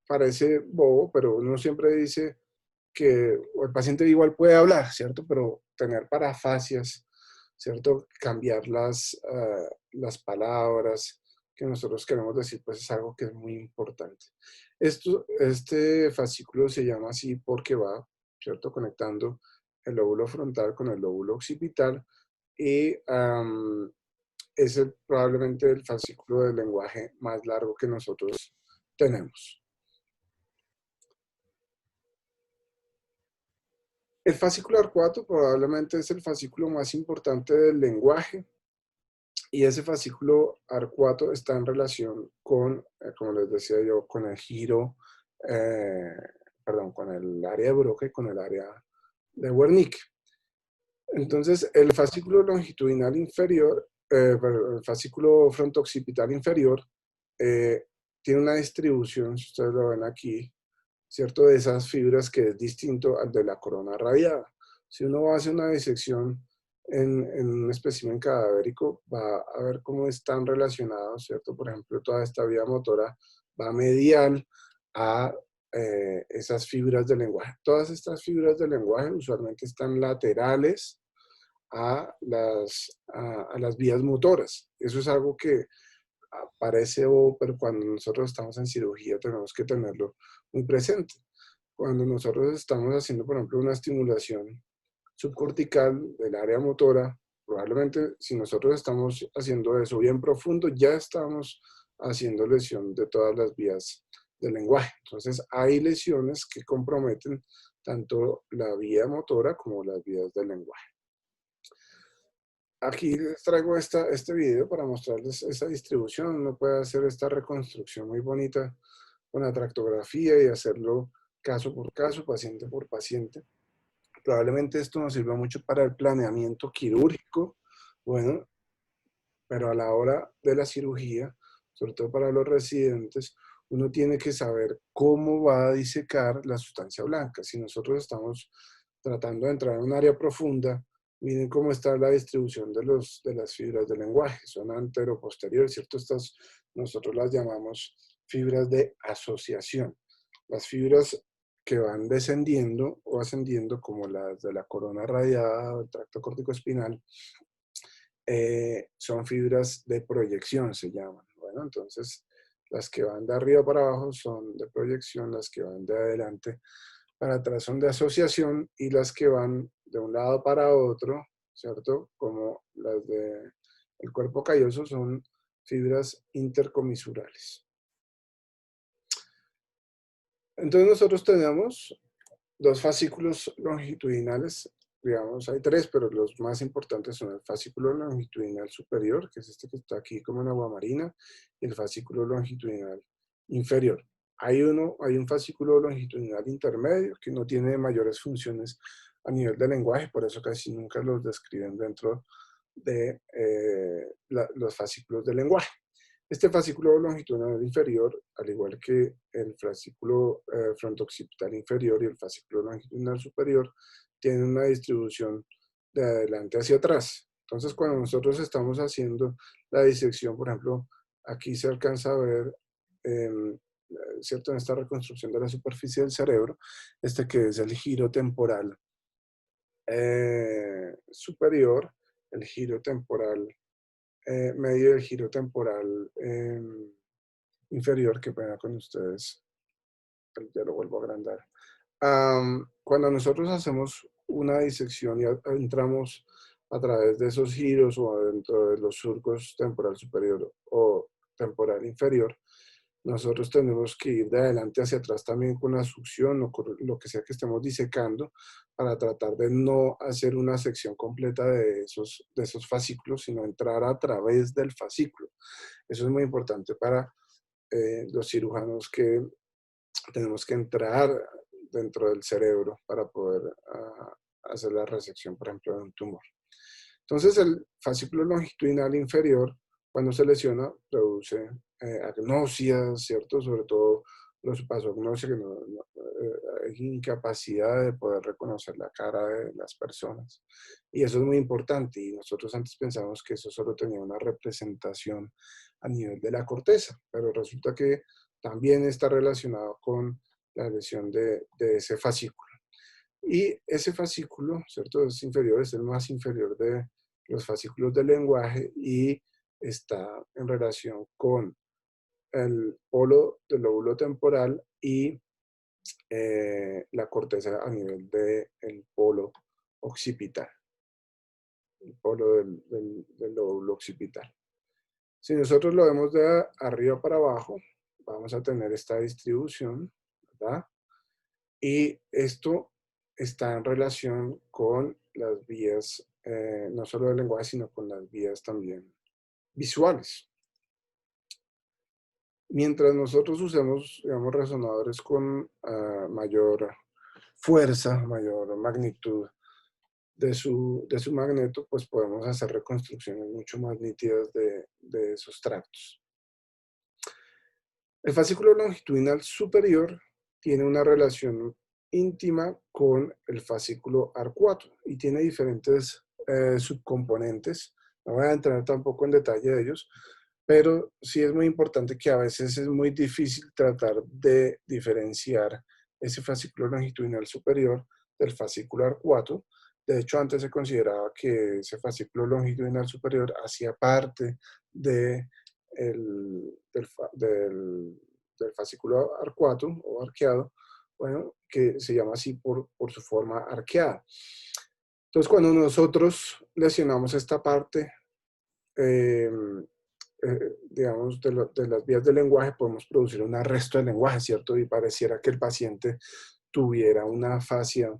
parece bobo, pero uno siempre dice que el paciente igual puede hablar, ¿cierto? Pero tener parafasias, ¿cierto? Cambiar las palabras que nosotros queremos decir, pues es algo que es muy importante. Este fascículo se llama así porque va, ¿cierto? Conectando el lóbulo frontal con el lóbulo occipital y probablemente el fascículo del lenguaje más largo que nosotros tenemos. El fascículo arcuato probablemente es el fascículo más importante del lenguaje, y ese fascículo arcuato está en relación con, como les decía yo, con el giro, eh, perdón, con el área de Broca y con el área de Wernicke. Entonces, el fascículo longitudinal inferior, el fascículo fronto-occipital inferior, tiene una distribución, si ustedes lo ven aquí, ¿cierto? De esas fibras, que es distinto al de la corona radiada. Si uno hace una disección en un espécimen cadavérico, va a ver cómo están relacionados, ¿cierto? Por ejemplo, toda esta vía motora va medial a esas fibras del lenguaje. Todas estas fibras del lenguaje usualmente están laterales a las vías motoras. Eso es algo que parece bobo, pero cuando nosotros estamos en cirugía tenemos que tenerlo muy presente. Cuando nosotros estamos haciendo, por ejemplo, una estimulación subcortical del área motora, probablemente si nosotros estamos haciendo eso bien profundo, ya estamos haciendo lesión de todas las vías del lenguaje. Entonces, hay lesiones que comprometen tanto la vía motora como las vías del lenguaje. Aquí les traigo este video para mostrarles esa distribución. Uno puede hacer esta reconstrucción muy bonita con la tractografía y hacerlo caso por caso, paciente por paciente. Probablemente esto nos sirva mucho para el planeamiento quirúrgico, bueno, pero a la hora de la cirugía, sobre todo para los residentes, uno tiene que saber cómo va a disecar la sustancia blanca. Si nosotros estamos tratando de entrar en un área profunda, miren cómo está la distribución de las fibras del lenguaje. Son antero-posterior, ¿cierto? Estas nosotros las llamamos fibras de asociación. Las fibras que van descendiendo o ascendiendo, como las de la corona radiada o el tracto córtico-espinal, son fibras de proyección, se llaman. Bueno, entonces las que van de arriba para abajo son de proyección, las que van de adelante para atrás son de asociación, y las que van de un lado para otro, ¿cierto? Como las del cuerpo calloso, son fibras intercomisurales. Entonces nosotros tenemos dos fascículos longitudinales, digamos, hay tres, pero los más importantes son el fascículo longitudinal superior, que es este que está aquí como en agua marina, y el fascículo longitudinal inferior. Hay un fascículo longitudinal intermedio que no tiene mayores funciones a nivel de lenguaje, por eso casi nunca los describen dentro de los fascículos de lenguaje. Este fascículo longitudinal inferior, al igual que el fascículo fronto-occipital inferior y el fascículo longitudinal superior, tiene una distribución de adelante hacia atrás. Entonces, cuando nosotros estamos haciendo la disección, por ejemplo, aquí se alcanza a ver, ¿cierto? En esta reconstrucción de la superficie del cerebro, que es el giro temporal superior, el giro temporal medio, del giro temporal inferior, que pena con ustedes, ya lo vuelvo a agrandar. Cuando nosotros hacemos una disección y entramos a través de esos giros o dentro de los surcos temporal superior o temporal inferior, nosotros tenemos que ir de adelante hacia atrás también con la succión o con lo que sea que estemos disecando, para tratar de no hacer una sección completa de esos fascículos, sino entrar a través del fascículo. Eso es muy importante para los cirujanos que tenemos que entrar dentro del cerebro para poder hacer la resección, por ejemplo, de un tumor. Entonces, el fascículo longitudinal inferior, cuando se lesiona, produce agnosias, ¿cierto? Sobre todo los vasoagnosia, que hay incapacidad de poder reconocer la cara de las personas. Y eso es muy importante. Y nosotros antes pensábamos que eso solo tenía una representación a nivel de la corteza, pero resulta que también está relacionado con la lesión de ese fascículo. Y ese fascículo, ¿cierto? Es inferior, es el más inferior de los fascículos del lenguaje y está en relación con el polo del lóbulo temporal y la corteza a nivel del polo occipital, el polo del lóbulo occipital. Si nosotros lo vemos de arriba para abajo, vamos a tener esta distribución, ¿verdad? Y esto está en relación con las vías, no solo del lenguaje, sino con las vías también visuales. Mientras nosotros usemos, digamos, resonadores con mayor fuerza, mayor magnitud de su magneto, pues podemos hacer reconstrucciones mucho más nítidas de esos tractos. El fascículo longitudinal superior tiene una relación íntima con el fascículo arcuato y tiene diferentes subcomponentes. No voy a entrar tampoco en detalle de ellos, pero sí es muy importante que a veces es muy difícil tratar de diferenciar ese fascículo longitudinal superior del fascículo arcuato. De hecho, antes se consideraba que ese fascículo longitudinal superior hacía parte de del fascículo arcuato o arqueado, bueno, que se llama así por su forma arqueada. Entonces, cuando nosotros lesionamos esta parte, digamos, de las vías del lenguaje, podemos producir un arresto del lenguaje, ¿cierto? Y pareciera que el paciente tuviera una afasia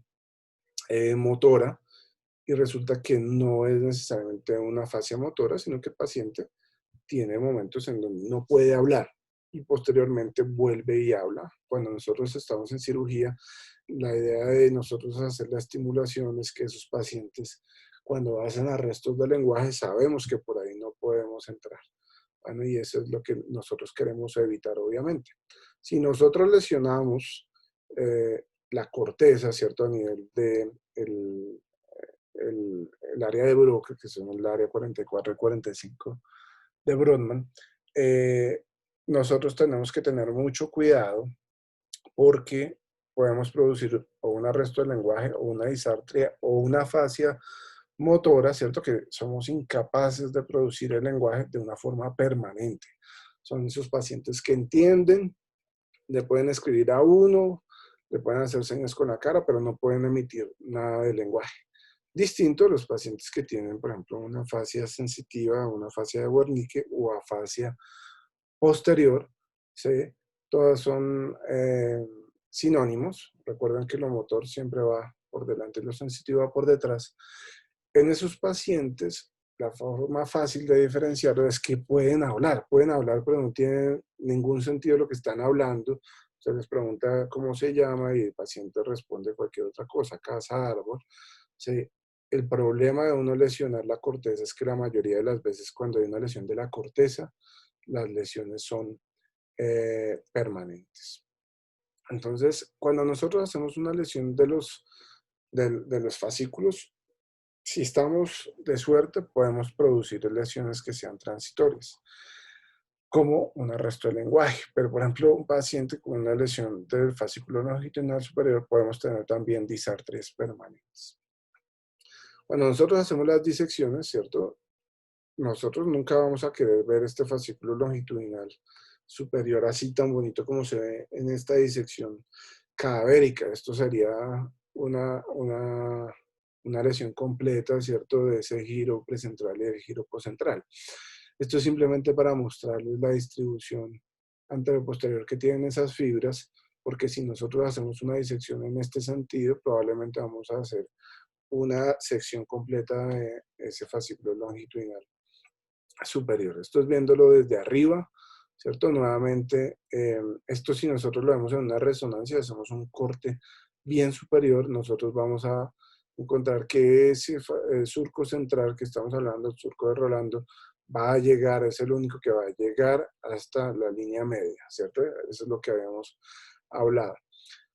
motora, y resulta que no es necesariamente una afasia motora, sino que el paciente tiene momentos en donde no puede hablar y posteriormente vuelve y habla. Cuando nosotros estamos en cirugía, la idea de nosotros hacer la estimulación es que esos pacientes, cuando hacen arrestos del lenguaje, sabemos que por ahí no podemos entrar. Bueno, y eso es lo que nosotros queremos evitar, obviamente. Si nosotros lesionamos la corteza, ¿cierto? A nivel de el área de Broca, que son el área 44 y 45 de Brodmann, nosotros tenemos que tener mucho cuidado porque podemos producir o un arresto del lenguaje o una disartria o una afasia motora, ¿cierto? Que somos incapaces de producir el lenguaje de una forma permanente. Son esos pacientes que entienden, le pueden escribir a uno, le pueden hacer señas con la cara, pero no pueden emitir nada de lenguaje. Distinto a los pacientes que tienen, por ejemplo, una afasia sensitiva, una afasia de Wernicke o afasia posterior, ¿sí? Todas son sinónimos. Recuerden que lo motor siempre va por delante y lo sensitivo va por detrás. En esos pacientes, la forma fácil de diferenciarlo es que pueden hablar, pero no tienen ningún sentido lo que están hablando. Se les pregunta cómo se llama y el paciente responde cualquier otra cosa, casa, árbol. ¿Sí? El problema de uno lesionar la corteza es que la mayoría de las veces cuando hay una lesión de la corteza, las lesiones son permanentes. Entonces, cuando nosotros hacemos una lesión de los fascículos, si estamos de suerte, podemos producir lesiones que sean transitorias, como un arresto del lenguaje. Pero, por ejemplo, un paciente con una lesión del fascículo longitudinal superior, podemos tener también disartrias permanentes. Cuando nosotros hacemos las disecciones, ¿cierto? Nosotros nunca vamos a querer ver este fascículo longitudinal superior así tan bonito como se ve en esta disección cadavérica. Esto sería una lesión completa, ¿cierto? De ese giro precentral y del giro poscentral. Esto es simplemente para mostrarles la distribución anteroposterior que tienen esas fibras, porque si nosotros hacemos una disección en este sentido, probablemente vamos a hacer una sección completa de ese fascículo longitudinal superior. Esto es viéndolo desde arriba, ¿cierto? Nuevamente, esto si nosotros lo vemos en una resonancia, hacemos un corte bien superior, nosotros vamos a encontrar que ese surco central que estamos hablando, el surco de Rolando, va a llegar, es el único que va a llegar hasta la línea media, ¿cierto? Eso es lo que habíamos hablado.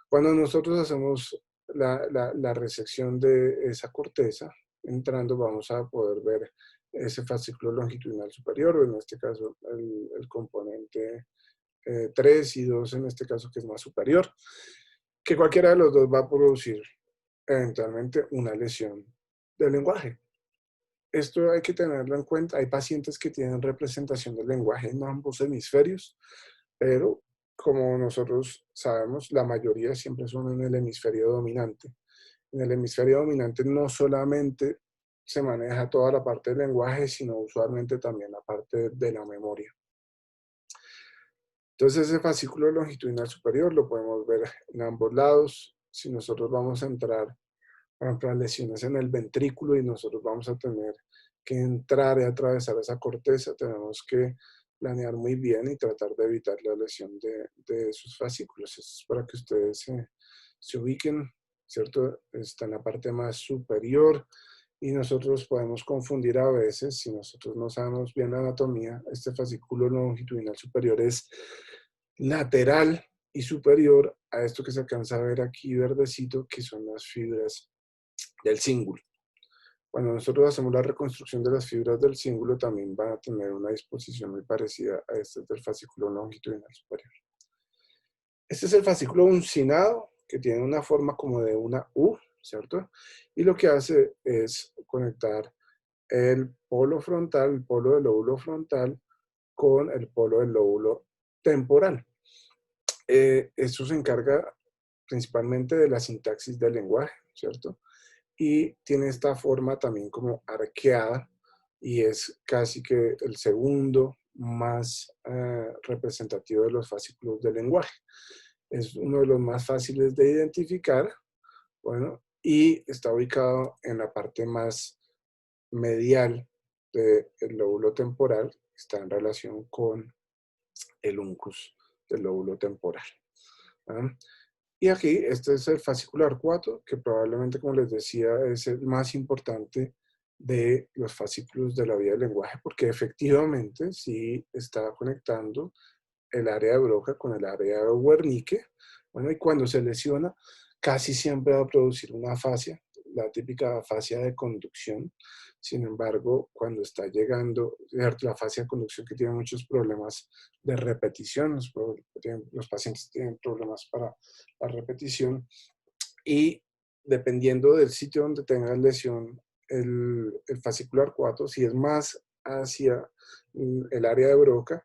Cuando nosotros hacemos la resección de esa corteza, entrando vamos a poder ver ese fascículo longitudinal superior, o en este caso el componente 3 y 2 en este caso que es más superior, que cualquiera de los dos va a producir eventualmente una lesión del lenguaje. Esto hay que tenerlo en cuenta. Hay pacientes que tienen representación del lenguaje en ambos hemisferios, pero como nosotros sabemos, la mayoría siempre son en el hemisferio dominante. En el hemisferio dominante no solamente se maneja toda la parte del lenguaje, sino usualmente también la parte de la memoria. Entonces ese fascículo longitudinal superior lo podemos ver en ambos lados. Si nosotros vamos a entrar, por ejemplo, a lesiones en el ventrículo y nosotros vamos a tener que entrar y atravesar esa corteza, tenemos que planear muy bien y tratar de evitar la lesión de esos fascículos. Eso es para que ustedes se ubiquen, ¿cierto? Está en la parte más superior y nosotros podemos confundir a veces, si nosotros no sabemos bien la anatomía, este fascículo longitudinal superior es lateral y superior a esto que se alcanza a ver aquí verdecito, que son las fibras del cíngulo. Cuando nosotros hacemos la reconstrucción de las fibras del cíngulo, también van a tener una disposición muy parecida a esta del fascículo longitudinal superior. Este es el fascículo uncinado, que tiene una forma como de una U, ¿cierto? Y lo que hace es conectar el polo frontal, el polo del lóbulo frontal, con el polo del lóbulo temporal. Esto se encarga principalmente de la sintaxis del lenguaje, ¿cierto? Y tiene esta forma también como arqueada y es casi que el segundo más representativo de los fascículos del lenguaje. Es uno de los más fáciles de identificar, bueno, y está ubicado en la parte más medial del lóbulo temporal, está en relación con el uncus del lóbulo temporal. ¿Ah? Y aquí, este es el fascículo arcuato, que probablemente, como les decía, es el más importante de los fascículos de la vía del lenguaje, porque efectivamente sí está conectando el área de Broca con el área de Wernicke. Bueno, y cuando se lesiona, casi siempre va a producir una afasia, la típica afasia de conducción. Sin embargo, cuando está llegando, la afasia de conducción que tiene muchos problemas de repetición, los pacientes tienen problemas para la repetición y dependiendo del sitio donde tenga lesión, el fascículo arcuato, si es más hacia el área de Broca,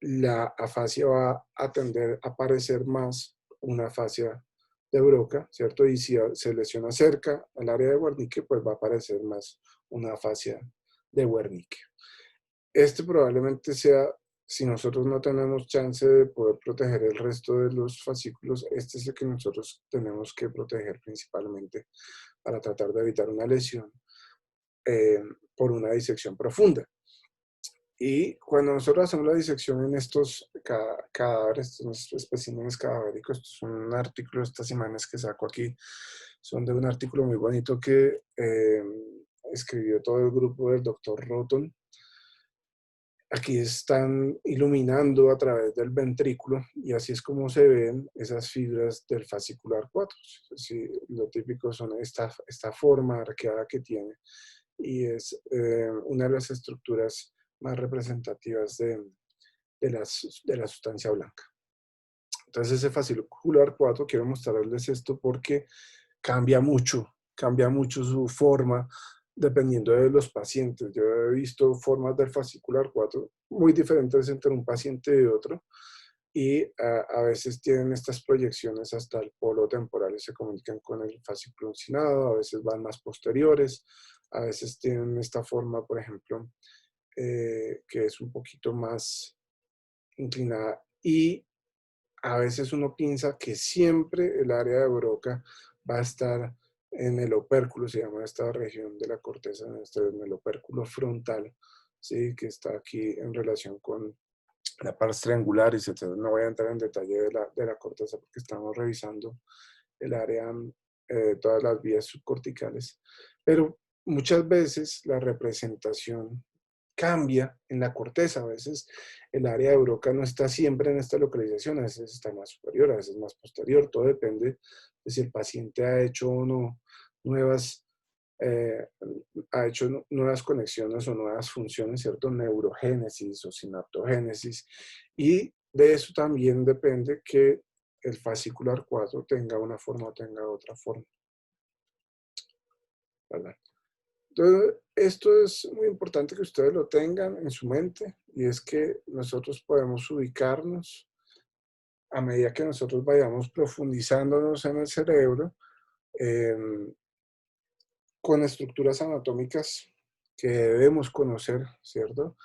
la afasia va a tender a parecer más una afasia de Broca, ¿cierto? Y si se lesiona cerca al área de Wernicke, pues va a parecer más una afasia de Wernicke. Este probablemente sea, si nosotros no tenemos chance de poder proteger el resto de los fascículos, este es el que nosotros tenemos que proteger principalmente para tratar de evitar una lesión por una disección profunda. Y cuando nosotros hacemos la disección en estos cadáveres, estos especímenes cadavéricos, estos son un artículo esta semana que saco aquí, son de un artículo muy bonito que escribió todo el grupo del doctor Roton. Aquí están iluminando a través del ventrículo y así es como se ven esas fibras del fascículo arcuato. Sí, lo típico son esta forma arqueada que tiene y es una de las estructuras más representativas de la sustancia blanca. Entonces ese fascículo arcuato, quiero mostrarles esto porque cambia mucho su forma dependiendo de los pacientes. Yo he visto formas del fascículo arcuato muy diferentes entre un paciente y otro y a veces tienen estas proyecciones hasta el polo temporal y se comunican con el fascículo uncinado, a veces van más posteriores, a veces tienen esta forma, por ejemplo, que es un poquito más inclinada y a veces uno piensa que siempre el área de Broca va a estar en el opérculo, se llama esta región de la corteza, en el opérculo frontal, ¿sí? Que está aquí en relación con la pars triangularis, etc. No voy a entrar en detalle de la corteza porque estamos revisando el área, todas las vías subcorticales, pero muchas veces la representación cambia en la corteza. A veces el área de Broca no está siempre en esta localización, a veces está más superior, a veces más posterior. Todo depende de si el paciente ha hecho o no nuevas, eh, ha hecho nuevas conexiones o nuevas funciones, ¿cierto? Neurogénesis o sinaptogénesis. Y de eso también depende que el fascicular 4 tenga una forma o tenga otra forma, ¿verdad? Entonces, esto es muy importante que ustedes lo tengan en su mente, y es que nosotros podemos ubicarnos a medida que nosotros vayamos profundizándonos en el cerebro, eh, con estructuras anatómicas que debemos conocer, ¿cierto?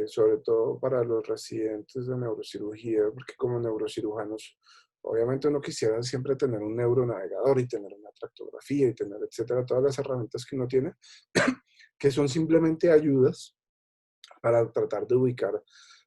Sobre todo para los residentes de neurocirugía, porque como neurocirujanos, obviamente uno quisiera siempre tener un neuronavegador y tener una tractografía y tener, etcétera, todas las herramientas que uno tiene, que son simplemente ayudas para tratar de ubicar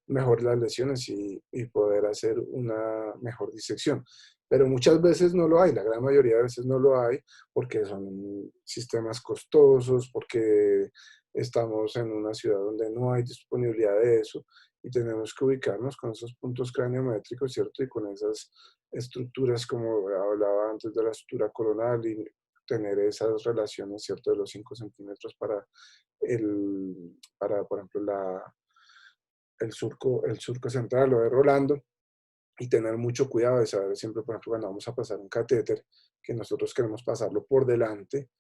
mejor las lesiones y poder hacer una mejor disección. Pero muchas veces no lo hay, la gran mayoría de veces no lo hay, porque son sistemas costosos, porque estamos en una ciudad donde no hay disponibilidad de eso, y tenemos que ubicarnos con esos puntos craniométricos, ¿cierto? Y con esas estructuras, como hablaba antes de la estructura coronal, y tener esas relaciones, ¿cierto? De los 5 centímetros para, por ejemplo, el surco central o de Rolando, y tener mucho cuidado de saber siempre, por ejemplo, cuando vamos a pasar un catéter, que nosotros queremos pasarlo por delante,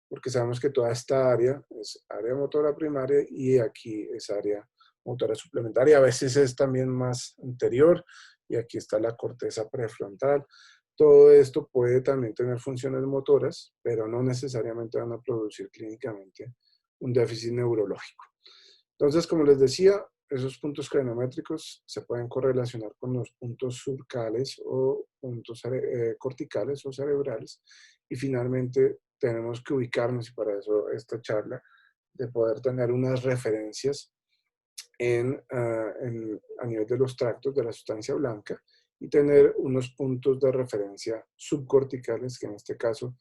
porque sabemos que toda esta área es área motora primaria y aquí es área motora suplementaria. A veces es también más anterior, y aquí está la corteza prefrontal. Todo esto puede también tener funciones motoras, pero no necesariamente van a producir clínicamente un déficit neurológico. Entonces, como les decía, esos puntos craniométricos se pueden correlacionar con los puntos surcales o puntos corticales o cerebrales. Y finalmente tenemos que ubicarnos, y para eso esta charla, de poder tener unas referencias a nivel de los tractos de la sustancia blanca, y tener unos puntos de referencia subcorticales, que en este caso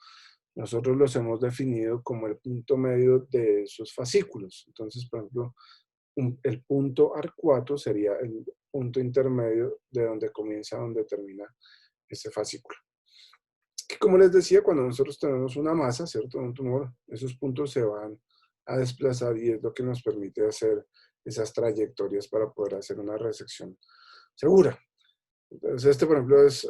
nosotros los hemos definido como el punto medio de esos fascículos. Entonces, por ejemplo, el punto arcuato sería el punto intermedio de donde comienza a donde termina ese fascículo. Que, como les decía, cuando nosotros tenemos una masa, ¿cierto? Un tumor, esos puntos se van a desplazar, y es lo que nos permite hacer esas trayectorias para poder hacer una resección segura. Entonces, por ejemplo, es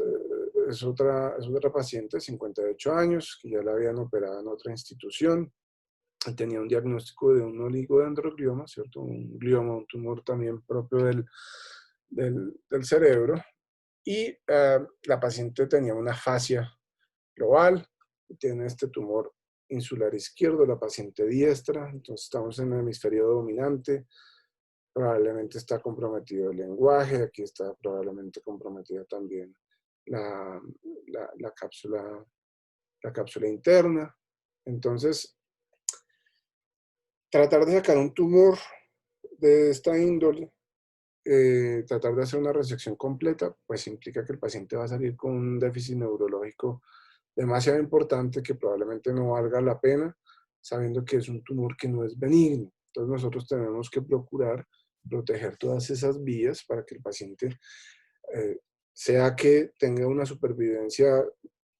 otra paciente de 58 años, que ya la habían operado en otra institución. Tenía un diagnóstico de un oligodendroglioma, ¿cierto? Un glioma, un tumor también propio del cerebro. Y la paciente tenía una fascia global, tiene este tumor insular izquierdo, la paciente diestra, entonces estamos en el hemisferio dominante. Probablemente está comprometido el lenguaje, aquí está probablemente comprometida también la, la cápsula, la cápsula interna. Entonces, tratar de sacar un tumor de esta índole, tratar de hacer una resección completa, pues implica que el paciente va a salir con un déficit neurológico demasiado importante, que probablemente no valga la pena, sabiendo que es un tumor que no es benigno. Entonces nosotros tenemos que procurar proteger todas esas vías para que el paciente, eh, sea que tenga una supervivencia,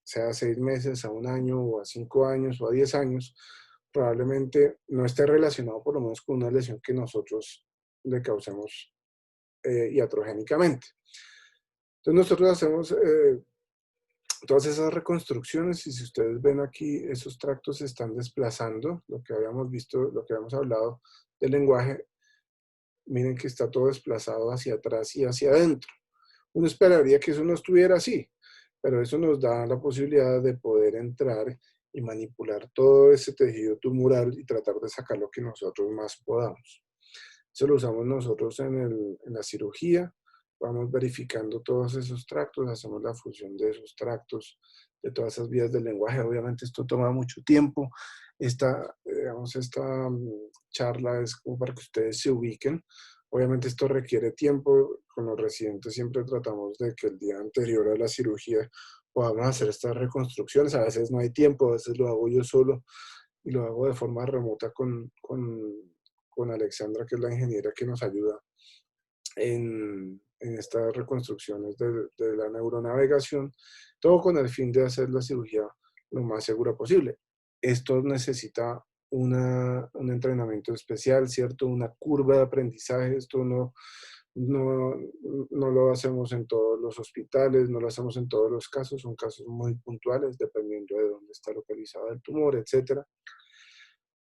sea a 6 meses, a un año, o a 5 años, o a 10 años, probablemente no esté relacionado por lo menos con una lesión que nosotros le causemos iatrogénicamente. Entonces nosotros hacemos todas esas reconstrucciones, y si ustedes ven aquí, esos tractos se están desplazando, lo que habíamos visto, lo que habíamos hablado del lenguaje, miren que está todo desplazado hacia atrás y hacia adentro. Uno esperaría que eso no estuviera así, pero eso nos da la posibilidad de poder entrar y manipular todo ese tejido tumoral y tratar de sacar lo que nosotros más podamos. Eso lo usamos nosotros en la cirugía. Vamos verificando todos esos tractos, hacemos la fusión de esos tractos, de todas esas vías del lenguaje. Obviamente esto toma mucho tiempo. Esta charla es como para que ustedes se ubiquen, Obviamente esto requiere tiempo. Con los residentes siempre tratamos de que el día anterior a la cirugía podamos hacer estas reconstrucciones. A veces no hay tiempo, a veces lo hago yo solo y lo hago de forma remota con Alexandra, que es la ingeniera que nos ayuda en estas reconstrucciones de la neuronavegación, todo con el fin de hacer la cirugía lo más segura posible. Esto necesita un entrenamiento especial, ¿cierto? Una curva de aprendizaje. Esto no, no lo hacemos en todos los hospitales, no lo hacemos en todos los casos, son casos muy puntuales, dependiendo de dónde está localizado el tumor, etcétera.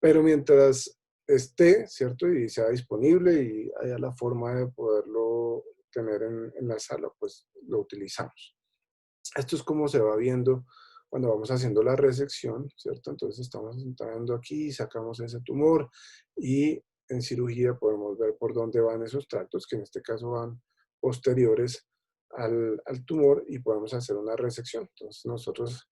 Pero mientras esté, ¿cierto? Y sea disponible y haya la forma de poderlo tener en la sala, pues lo utilizamos. Esto es como se va viendo cuando vamos haciendo la resección, ¿cierto? Entonces estamos entrando aquí, sacamos ese tumor y en cirugía podemos ver por dónde van esos tractos, que en este caso van posteriores al tumor, y podemos hacer una resección. Entonces nosotros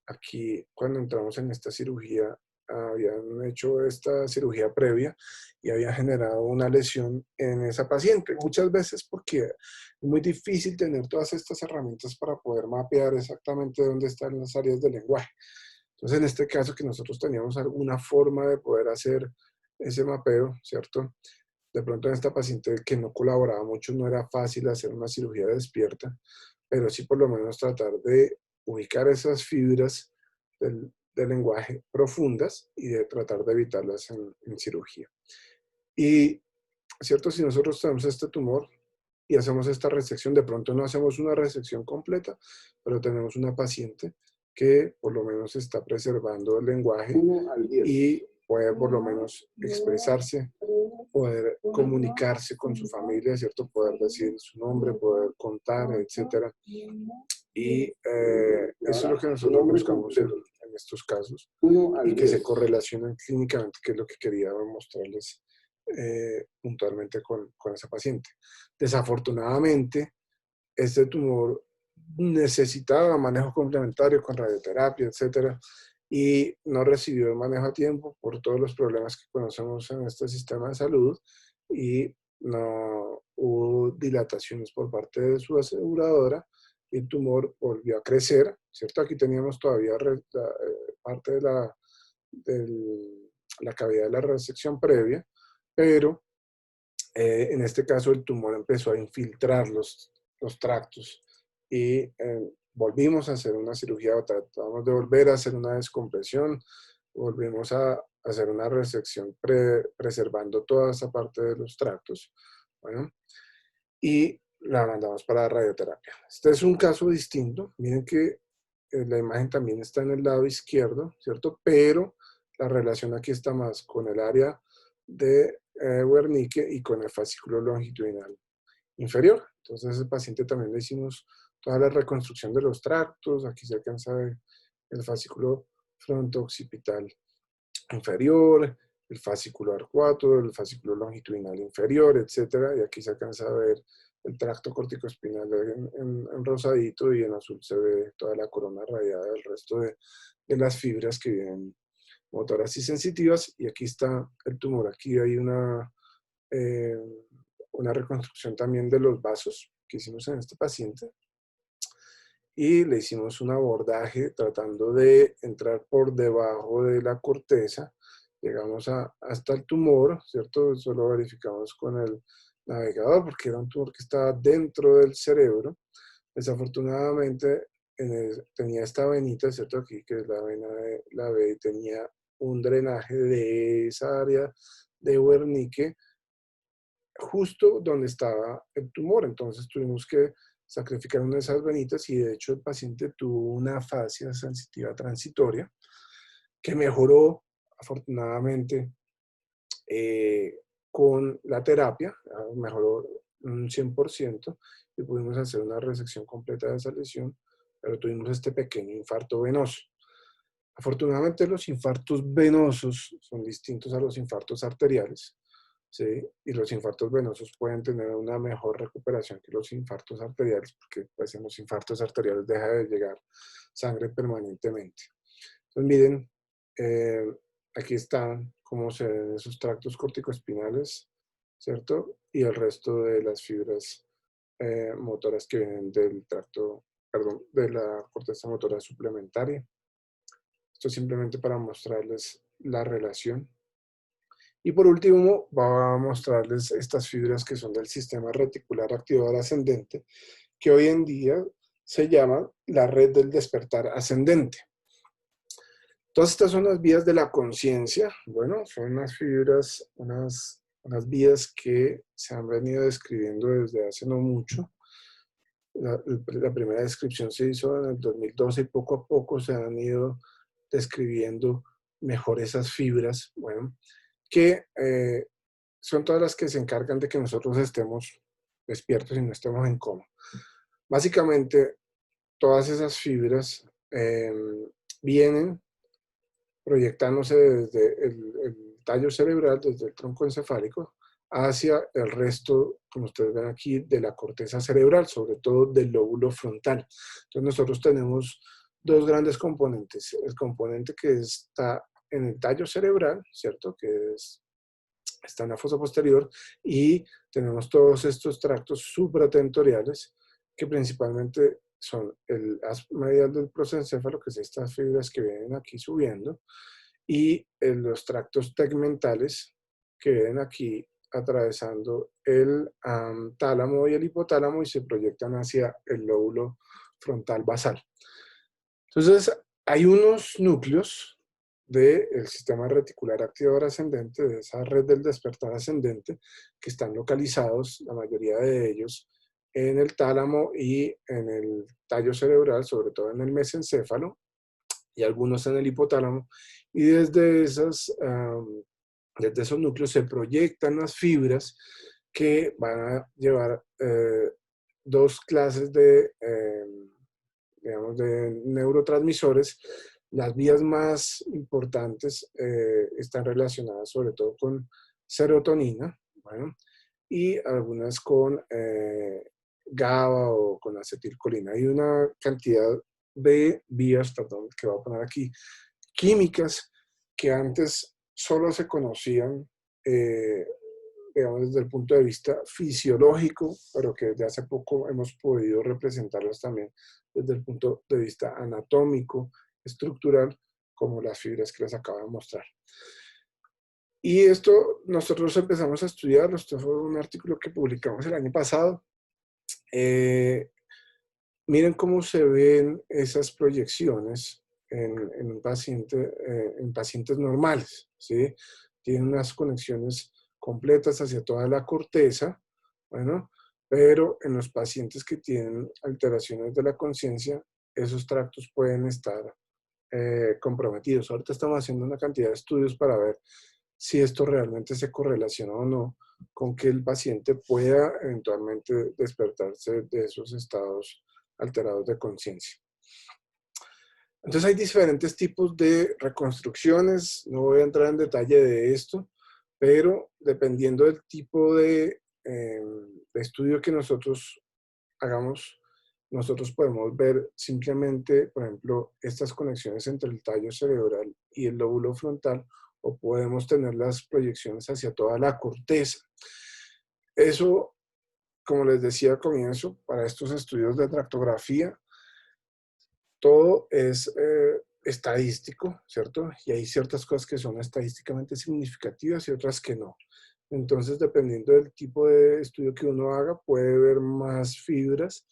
aquí, cuando entramos en esta cirugía, habían hecho esta cirugía previa y había generado una lesión en esa paciente. Muchas veces porque es muy difícil tener todas estas herramientas para poder mapear exactamente dónde están las áreas del lenguaje. Entonces, en este caso, que nosotros teníamos alguna forma de poder hacer ese mapeo, ¿cierto? De pronto en esta paciente que no colaboraba mucho, no era fácil hacer una cirugía despierta, pero sí por lo menos tratar de ubicar esas fibras del lenguaje profundas y de tratar de evitarlas en cirugía. Y, ¿cierto? Si nosotros tenemos este tumor y hacemos esta resección, de pronto no hacemos una resección completa, pero tenemos una paciente que por lo menos está preservando el lenguaje y puede por lo menos expresarse, poder comunicarse con su familia, ¿cierto? Poder decir su nombre, poder contar, etcétera. Y eso es lo que nosotros buscamos en estos casos y que se correlacionan clínicamente, que es lo que quería mostrarles puntualmente con esa paciente. Desafortunadamente, este tumor necesitaba manejo complementario con radioterapia, etcétera, y no recibió el manejo a tiempo por todos los problemas que conocemos en este sistema de salud, y no hubo dilataciones por parte de su aseguradora y el tumor volvió a crecer, ¿cierto? Aquí teníamos todavía parte de la cavidad de la resección previa, pero en este caso el tumor empezó a infiltrar los tractos y volvimos a hacer una cirugía, tratamos de volver a hacer una descompresión, volvimos a hacer una resección preservando toda esa parte de los tractos, bueno, y la mandamos para radioterapia. Este es un caso distinto, miren que la imagen también está en el lado izquierdo, ¿cierto? Pero la relación aquí está más con el área de Wernicke y con el fascículo longitudinal inferior. Entonces, ese paciente también le hicimos toda la reconstrucción de los tractos. Aquí se alcanza a ver el fascículo fronto-occipital inferior, el fascículo arcuato, el fascículo longitudinal inferior, etcétera. Y aquí se alcanza a ver el tracto corticoespinal en rosadito, y en azul se ve toda la corona radiada del resto de las fibras que vienen motoras y sensitivas. Y aquí está el tumor. Aquí hay eh, una reconstrucción también de los vasos que hicimos en este paciente. Y le hicimos un abordaje tratando de entrar por debajo de la corteza. Llegamos hasta el tumor, ¿cierto? Eso lo verificamos con el navegador porque era un tumor que estaba dentro del cerebro. Desafortunadamente tenía esta venita, ¿cierto? Aquí, que es la vena de la B, y tenía un drenaje de esa área de Wernicke justo donde estaba el tumor. Entonces tuvimos que sacrificar una de esas venitas, y de hecho el paciente tuvo una afasia sensitiva transitoria que mejoró afortunadamente con la terapia, mejoró un 100%, y pudimos hacer una resección completa de esa lesión, pero tuvimos este pequeño infarto venoso. Afortunadamente los infartos venosos son distintos a los infartos arteriales, ¿sí? Y los infartos venosos pueden tener una mejor recuperación que los infartos arteriales, porque pues, en los infartos arteriales deja de llegar sangre permanentemente. Entonces miren, aquí están cómo se ven esos tractos corticoespinales, ¿cierto? y el resto de las fibras motoras que vienen del tracto, perdón, de la corteza motora suplementaria. Esto simplemente para mostrarles la relación. Y por último, voy a mostrarles estas fibras que son del sistema reticular activador ascendente, que hoy en día se llama la red del despertar ascendente. Todas estas son las vías de la conciencia. Bueno, son unas fibras, unas vías que se han venido describiendo desde hace no mucho. La primera descripción se hizo en el 2012 y poco a poco se han ido describiendo mejor esas fibras, bueno, que son todas las que se encargan de que nosotros estemos despiertos y no estemos en coma. Básicamente, todas esas fibras vienen proyectándose desde el tallo cerebral, desde el tronco encefálico, hacia el resto, como ustedes ven aquí, de la corteza cerebral, sobre todo del lóbulo frontal. Entonces nosotros tenemos dos grandes componentes. El componente que está en el tallo cerebral, ¿cierto? Que está en la fosa posterior, y tenemos todos estos tractos supratentoriales que principalmente son el haz medial del prosencéfalo, que es estas fibras que vienen aquí subiendo, y los tractos tegmentales que vienen aquí atravesando el tálamo y el hipotálamo y se proyectan hacia el lóbulo frontal basal. Entonces, hay unos núcleos del sistema reticular activador ascendente, de esa red del despertar ascendente, que están localizados, la mayoría de ellos, en el tálamo y en el tallo cerebral, sobre todo en el mesencéfalo, y algunos en el hipotálamo, y desde esos núcleos se proyectan las fibras que van a llevar dos clases digamos, de neurotransmisores. Las vías más importantes están relacionadas sobre todo con serotonina, bueno, y algunas con GABA o con acetilcolina. Hay una cantidad de vías, perdón, que voy a poner aquí, químicas, que antes solo se conocían, digamos, desde el punto de vista fisiológico, pero que desde hace poco hemos podido representarlas también desde el punto de vista anatómico, estructural, como las fibras que les acabo de mostrar. Y esto nosotros empezamos a estudiarlo. Esto fue un artículo que publicamos el año pasado. Miren cómo se ven esas proyecciones en un paciente, en pacientes normales, ¿sí? Tienen unas conexiones completas hacia toda la corteza, bueno, pero en los pacientes que tienen alteraciones de la conciencia, esos tractos pueden estar comprometidos. Ahorita estamos haciendo una cantidad de estudios para ver si esto realmente se correlaciona o no con que el paciente pueda eventualmente despertarse de esos estados alterados de conciencia. Entonces hay diferentes tipos de reconstrucciones, no voy a entrar en detalle de esto, pero dependiendo del tipo de estudio que nosotros hagamos, nosotros podemos ver simplemente, por ejemplo, estas conexiones entre el tallo cerebral y el lóbulo frontal, o podemos tener las proyecciones hacia toda la corteza. Eso, como les decía al comienzo, para estos estudios de tractografía, todo es estadístico, ¿cierto? Y hay ciertas cosas que son estadísticamente significativas y otras que no. Entonces, dependiendo del tipo de estudio que uno haga, puede ver más fibras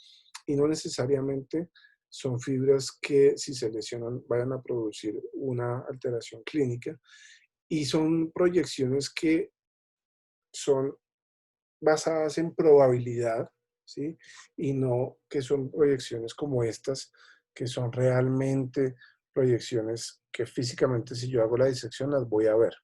y no necesariamente son fibras que, si se lesionan, vayan a producir una alteración clínica. Y son proyecciones que son basadas en probabilidad, ¿sí? Y no que son proyecciones como estas, que son realmente proyecciones que físicamente, si yo hago la disección, las voy a ver.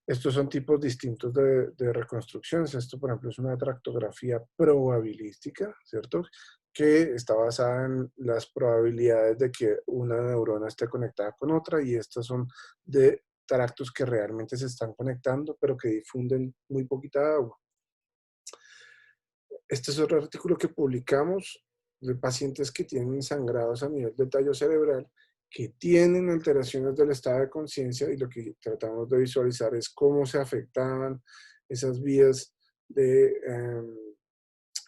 Estos son tipos distintos de reconstrucciones. Esto, por ejemplo, es una tractografía probabilística, ¿cierto? Que está basada en las probabilidades de que una neurona esté conectada con otra, y estas son de tractos que realmente se están conectando, pero que difunden muy poquita agua. Este es otro artículo que publicamos de pacientes que tienen sangrados a nivel del tallo cerebral, que tienen alteraciones del estado de conciencia, y lo que tratamos de visualizar es cómo se afectaban esas vías de,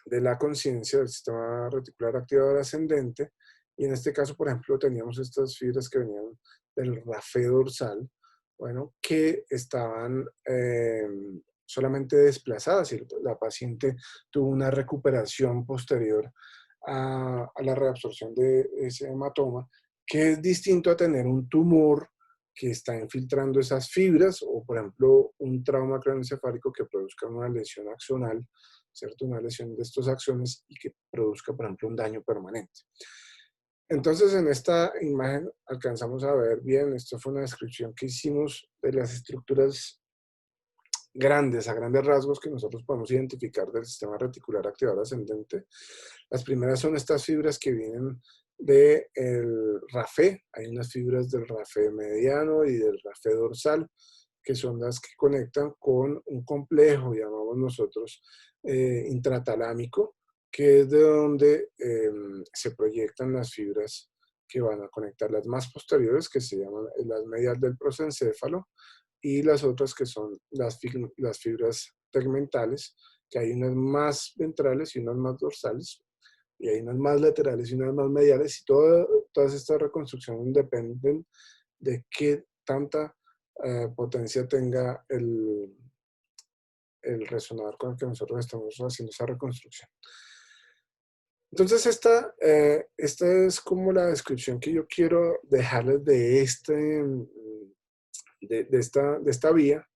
de la conciencia del sistema reticular activador ascendente. Y en este caso, por ejemplo, teníamos estas fibras que venían del rafé dorsal, bueno, que estaban solamente desplazadas y la paciente tuvo una recuperación posterior a la reabsorción de ese hematoma, que es distinto a tener un tumor que está infiltrando esas fibras o, por ejemplo, un trauma craneoencefálico que produzca una lesión axonal, ¿cierto? Una lesión de estos axones y que produzca, por ejemplo, un daño permanente. Entonces, en esta imagen alcanzamos a ver bien, esto fue una descripción que hicimos de las estructuras grandes, a grandes rasgos, que nosotros podemos identificar del sistema reticular activador ascendente. Las primeras son estas fibras que vienen del rafé. Hay unas fibras del rafé mediano y del rafé dorsal, que son las que conectan con un complejo, llamamos nosotros, intratalámico, que es de donde se proyectan las fibras que van a conectar las más posteriores, que se llaman las medial del prosencéfalo, y las otras que son las fibras tegmentales, que hay unas más ventrales y unas más dorsales, y hay unas más laterales y unas más mediales, y todas estas reconstrucciones dependen de qué tanta potencia tenga el resonador con el que nosotros estamos haciendo esa reconstrucción. Entonces, esta es como la descripción que yo quiero dejarles de esta vía.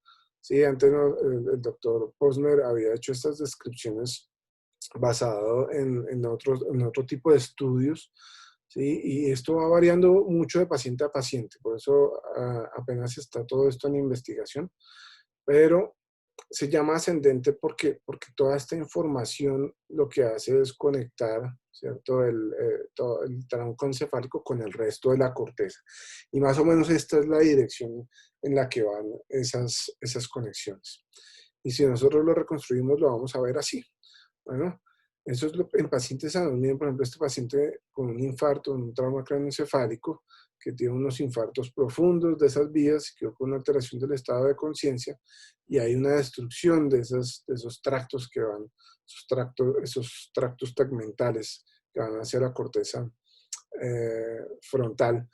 Sí, antes el doctor Posner había hecho estas descripciones basado en otro tipo de estudios, ¿sí? Y esto va variando mucho de paciente a paciente, por eso apenas está todo esto en investigación, pero se llama ascendente porque toda esta información lo que hace es conectar, ¿cierto? Todo el tronco encefálico con el resto de la corteza. Y más o menos esta es la dirección en la que van esas conexiones. Y si nosotros lo reconstruimos, lo vamos a ver así. Bueno, eso es en pacientes sanos. Miren, por ejemplo, este paciente con un infarto, un trauma craneoencefálico, que tiene unos infartos profundos de esas vías, que con una alteración del estado de conciencia, y hay una destrucción de esos tractos que van, esos tractos tegmentales que van hacia la corteza frontal,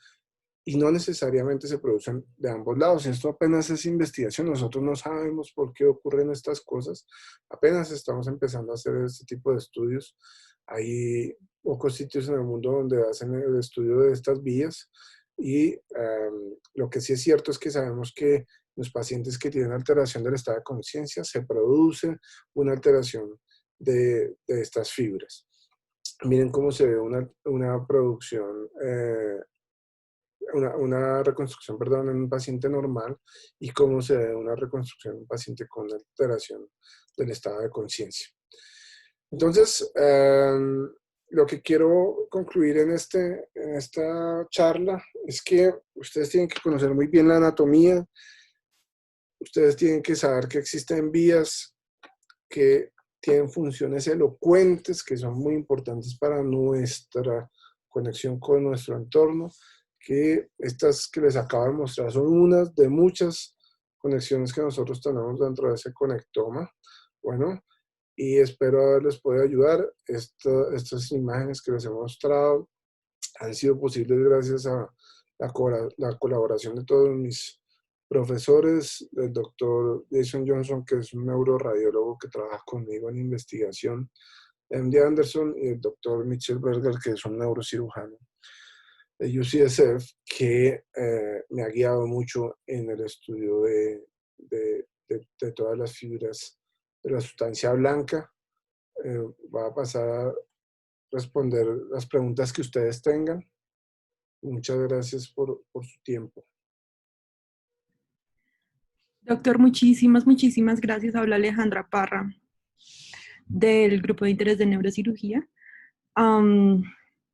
y no necesariamente se producen de ambos lados. Esto apenas es investigación, nosotros no sabemos por qué ocurren estas cosas, apenas estamos empezando a hacer este tipo de estudios. Hay pocos sitios en el mundo donde hacen el estudio de estas vías, y lo que sí es cierto es que sabemos que los pacientes que tienen alteración del estado de conciencia se produce una alteración de estas fibras. Miren cómo se ve una producción una reconstrucción, perdón, en un paciente normal, y cómo se ve una reconstrucción en un paciente con alteración del estado de conciencia. Entonces, lo que quiero concluir en esta charla es que ustedes tienen que conocer muy bien la anatomía, ustedes tienen que saber que existen vías que tienen funciones elocuentes, que son muy importantes para nuestra conexión con nuestro entorno, que estas que les acabo de mostrar son unas de muchas conexiones que nosotros tenemos dentro de ese conectoma. Bueno, y espero haberles podido ayudar. Estas imágenes que les he mostrado han sido posibles gracias a la colaboración de todos mis profesores, el doctor Jason Johnson, que es un neuroradiólogo que trabaja conmigo en investigación, MD Anderson, y el doctor Mitchell Berger, que es un neurocirujano de UCSF, que me ha guiado mucho en el estudio de todas las fibras de la sustancia blanca. Va a pasar a responder las preguntas que ustedes tengan. Muchas gracias por su tiempo. Doctor, muchísimas gracias. Habla Alejandra Parra del Grupo de Interés de Neurocirugía.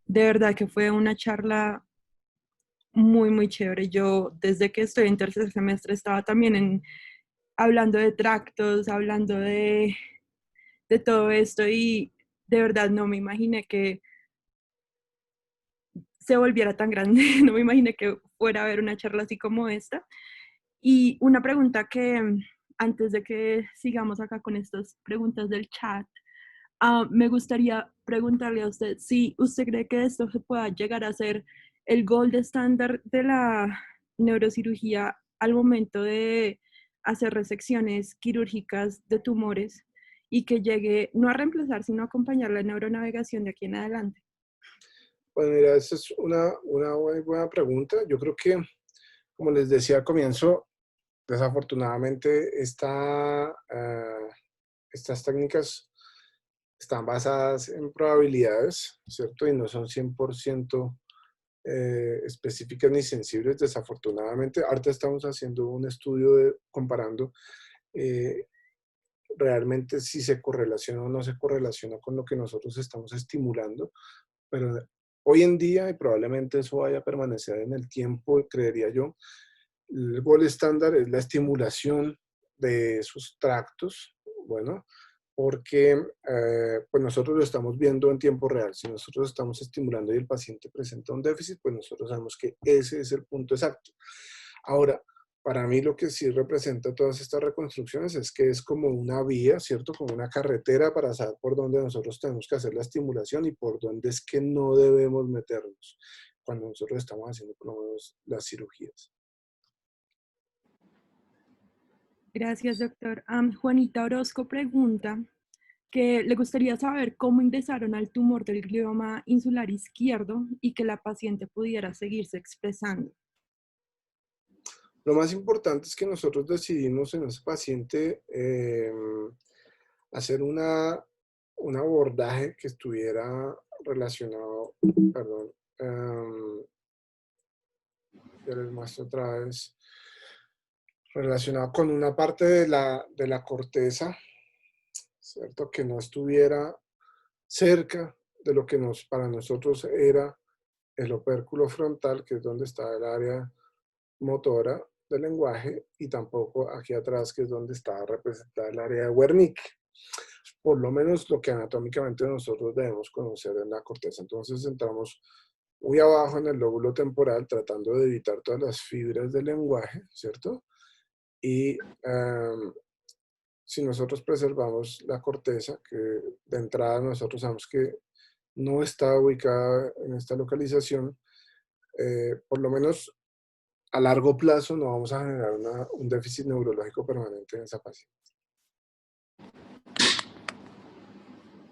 De verdad que fue una charla muy chévere. Yo desde que estoy en tercer semestre estaba también hablando de tractos, hablando de todo esto, y de verdad no me imaginé que se volviera tan grande. No me imaginé que fuera a haber una charla así como esta. Y una pregunta antes de que sigamos acá con estas preguntas del chat, me gustaría preguntarle a usted si usted cree que esto se pueda llegar a ser el gold estándar de la neurocirugía al momento de hacer resecciones quirúrgicas de tumores y que llegue no a reemplazar, sino a acompañar la neuronavegación de aquí en adelante. Bueno, mira, esa es una buena pregunta. Yo creo que, como les decía al comienzo, desafortunadamente estas técnicas están basadas en probabilidades, ¿cierto? Y no son 100% específicas ni sensibles, desafortunadamente. Ahorita estamos haciendo un estudio comparando eh, realmente si se correlaciona o no se correlaciona con lo que nosotros estamos estimulando, pero hoy en día, y probablemente eso vaya a permanecer en el tiempo, creería yo, el gol estándar es la estimulación de esos tractos, bueno, porque pues nosotros lo estamos viendo en tiempo real. Si nosotros estamos estimulando y el paciente presenta un déficit, pues nosotros sabemos que ese es el punto exacto. Ahora, para mí lo que sí representa todas estas reconstrucciones es que es como una vía, ¿cierto? Como una carretera para saber por dónde nosotros tenemos que hacer la estimulación y por dónde es que no debemos meternos cuando nosotros estamos haciendo por lo menos las cirugías. Gracias, doctor. Juanita Orozco pregunta que le gustaría saber cómo ingresaron al tumor del glioma insular izquierdo y que la paciente pudiera seguirse expresando. Lo más importante es que nosotros decidimos en ese paciente hacer un abordaje que estuviera relacionado, perdón, ya les muestro otra vez, relacionado con una parte de la corteza, ¿cierto? Que no estuviera cerca de lo que para nosotros era el opérculo frontal, que es donde está el área motora del lenguaje, y tampoco aquí atrás, que es donde está representada el área de Wernicke. Por lo menos lo que anatómicamente nosotros debemos conocer en la corteza. Entonces entramos muy abajo en el lóbulo temporal, tratando de evitar todas las fibras del lenguaje, ¿cierto? Y si nosotros preservamos la corteza, que de entrada nosotros sabemos que no está ubicada en esta localización, por lo menos a largo plazo no vamos a generar un déficit neurológico permanente en esa paciente.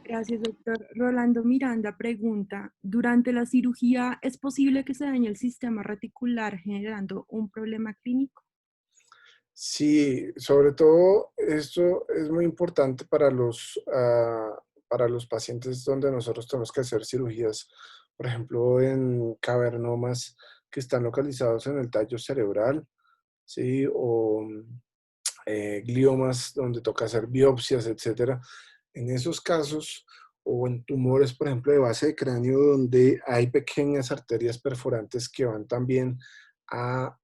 Gracias, doctor. Rolando Miranda pregunta, ¿durante la cirugía es posible que se dañe el sistema reticular generando un problema clínico? Sí, sobre todo esto es muy importante para para los pacientes donde nosotros tenemos que hacer cirugías, por ejemplo, en cavernomas que están localizados en el tallo cerebral, ¿sí? O gliomas donde toca hacer biopsias, etcétera. En esos casos, o en tumores, por ejemplo, de base de cráneo, donde hay pequeñas arterias perforantes que van también a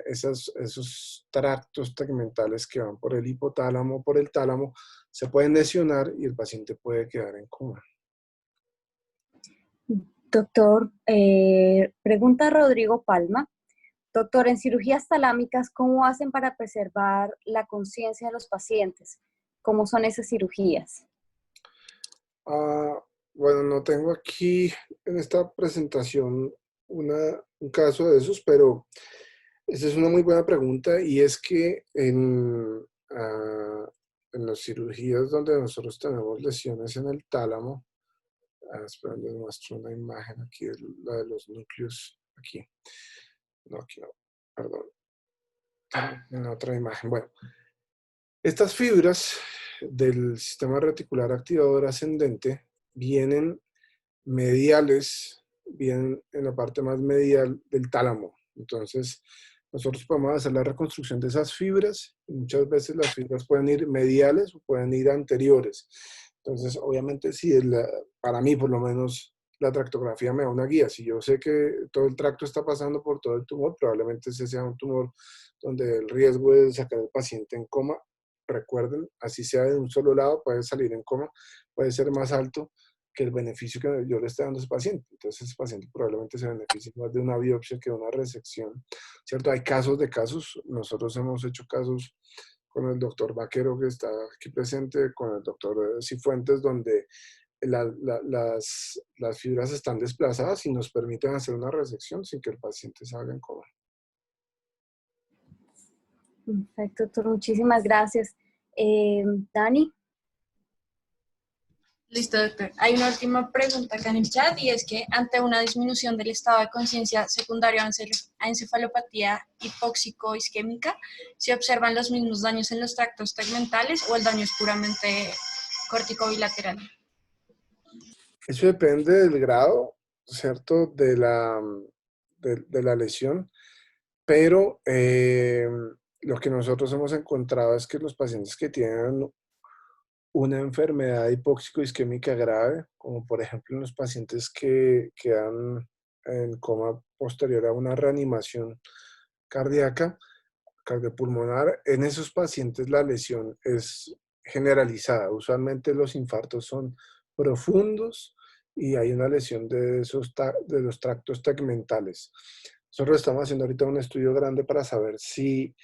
esos tractos tegmentales que van por el hipotálamo, por el tálamo, se pueden lesionar y el paciente puede quedar en coma. Doctor, pregunta Rodrigo Palma. Doctor, en cirugías talámicas, ¿cómo hacen para preservar la conciencia de los pacientes? ¿Cómo son esas cirugías? Bueno, no tengo aquí en esta presentación un caso de esos, pero esa es una muy buena pregunta, y es que en las cirugías donde nosotros tenemos lesiones en el tálamo, espera, les muestro una imagen aquí, la de los núcleos, aquí. No, aquí no, perdón. En otra imagen. Bueno, estas fibras del sistema reticular activador ascendente vienen mediales, vienen en la parte más medial del tálamo. Entonces, nosotros podemos hacer la reconstrucción de esas fibras, y muchas veces las fibras pueden ir mediales o pueden ir anteriores. Entonces, obviamente, si para mí, por lo menos, la tractografía me da una guía. Si yo sé que todo el tracto está pasando por todo el tumor, probablemente ese sea un tumor donde el riesgo de sacar al paciente en coma, recuerden, así sea de un solo lado, puede salir en coma, puede ser más alto que el beneficio que yo le estoy dando a ese paciente. Entonces, ese paciente probablemente se beneficie más de una biopsia que de una resección, ¿cierto? Hay casos de casos. Nosotros hemos hecho casos con el doctor Vaquero que está aquí presente, con el doctor Cifuentes, donde las fibras están desplazadas y nos permiten hacer una resección sin que el paciente salga en coma. Perfecto, doctor. Muchísimas gracias. Dani. Listo, doctor. Hay una última pregunta acá en el chat y es que ante una disminución del estado de conciencia secundario a encefalopatía hipóxico-isquémica, ¿se observan los mismos daños en los tractos tegmentales o el daño es puramente córtico-bilateral? Eso depende del grado, ¿cierto? De la lesión, pero lo que nosotros hemos encontrado es que los pacientes que tienen una enfermedad hipóxico-isquémica grave, como por ejemplo en los pacientes que quedan en coma posterior a una reanimación cardíaca, cardiopulmonar, en esos pacientes la lesión es generalizada. Usualmente los infartos son profundos y hay una lesión de los tractos tegmentales. Nosotros estamos haciendo ahorita un estudio grande para saber si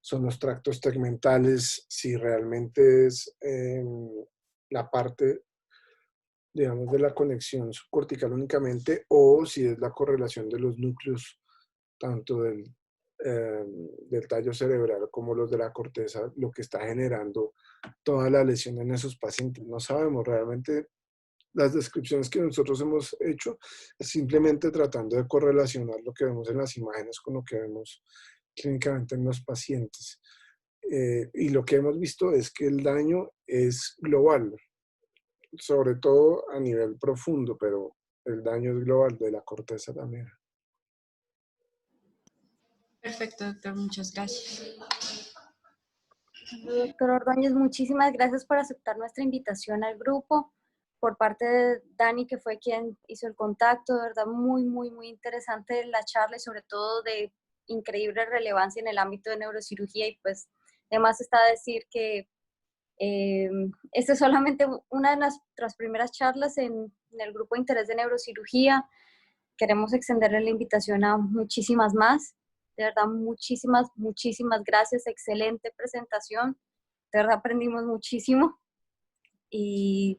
son los tractos tegmentales, si realmente es la parte, digamos, de la conexión subcortical únicamente, o si es la correlación de los núcleos, tanto del tallo cerebral como los de la corteza, lo que está generando toda la lesión en esos pacientes. No sabemos realmente. Las descripciones que nosotros hemos hecho es simplemente tratando de correlacionar lo que vemos en las imágenes con lo que vemos clínicamente en los pacientes. Y lo que hemos visto es que el daño es global, sobre todo a nivel profundo, pero el daño es global de la corteza también. Perfecto, doctor. Muchas gracias. Doctor Ordóñez, muchísimas gracias por aceptar nuestra invitación al grupo. Por parte de Dani, que fue quien hizo el contacto, de verdad muy, muy, muy interesante la charla y sobre todo de increíble relevancia en el ámbito de neurocirugía. Y pues además está a decir que esta es solamente una de nuestras primeras charlas en el grupo de interés de neurocirugía. Queremos extenderle la invitación a muchísimas más. De verdad, muchísimas, muchísimas gracias. Excelente presentación. De verdad, aprendimos muchísimo. Y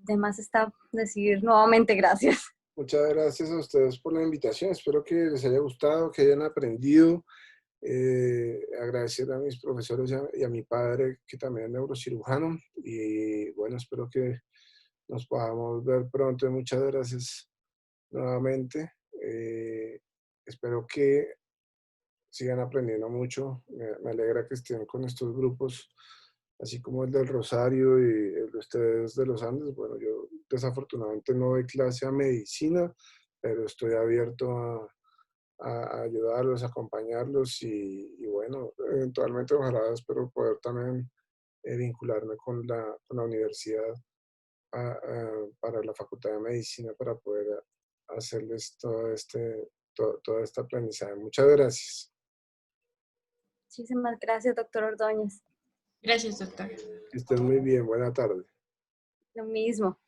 además está decir nuevamente gracias. Muchas gracias a ustedes por la invitación. Espero que les haya gustado, que hayan aprendido. Agradecer a mis profesores y a mi padre, que también es neurocirujano. Y bueno, espero que nos podamos ver pronto. Muchas gracias nuevamente. Espero que sigan aprendiendo mucho. Me alegra que estén con estos grupos, así como el del Rosario y el de ustedes de los Andes. Bueno, yo desafortunadamente no doy clase a medicina, pero estoy abierto a ayudarlos, a acompañarlos y bueno, eventualmente ojalá espero poder también vincularme con la universidad para la Facultad de Medicina para poder hacerles todo este aprendizaje. Muchas gracias. Muchísimas gracias, doctor Ordóñez. Gracias, doctor. Que estén muy bien. Buena tarde. Lo mismo.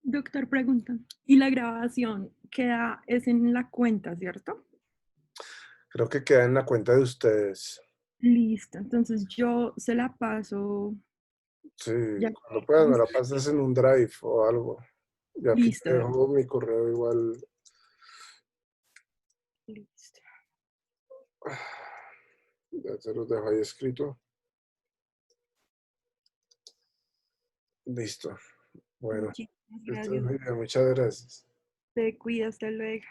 Doctor, pregunta. ¿Y la grabación queda es en la cuenta, cierto? Creo que queda en la cuenta de ustedes. Listo. Entonces yo se la paso. Sí, Ya. cuando puedas me la pasas en un drive o algo. Yo aquí te Listo. dejo mi correo igual. Listo. Ya te los dejo ahí escrito. Listo. Bueno, Muchísimas esto es gracias. muy bien. Muchas gracias. Te cuida, hasta luego.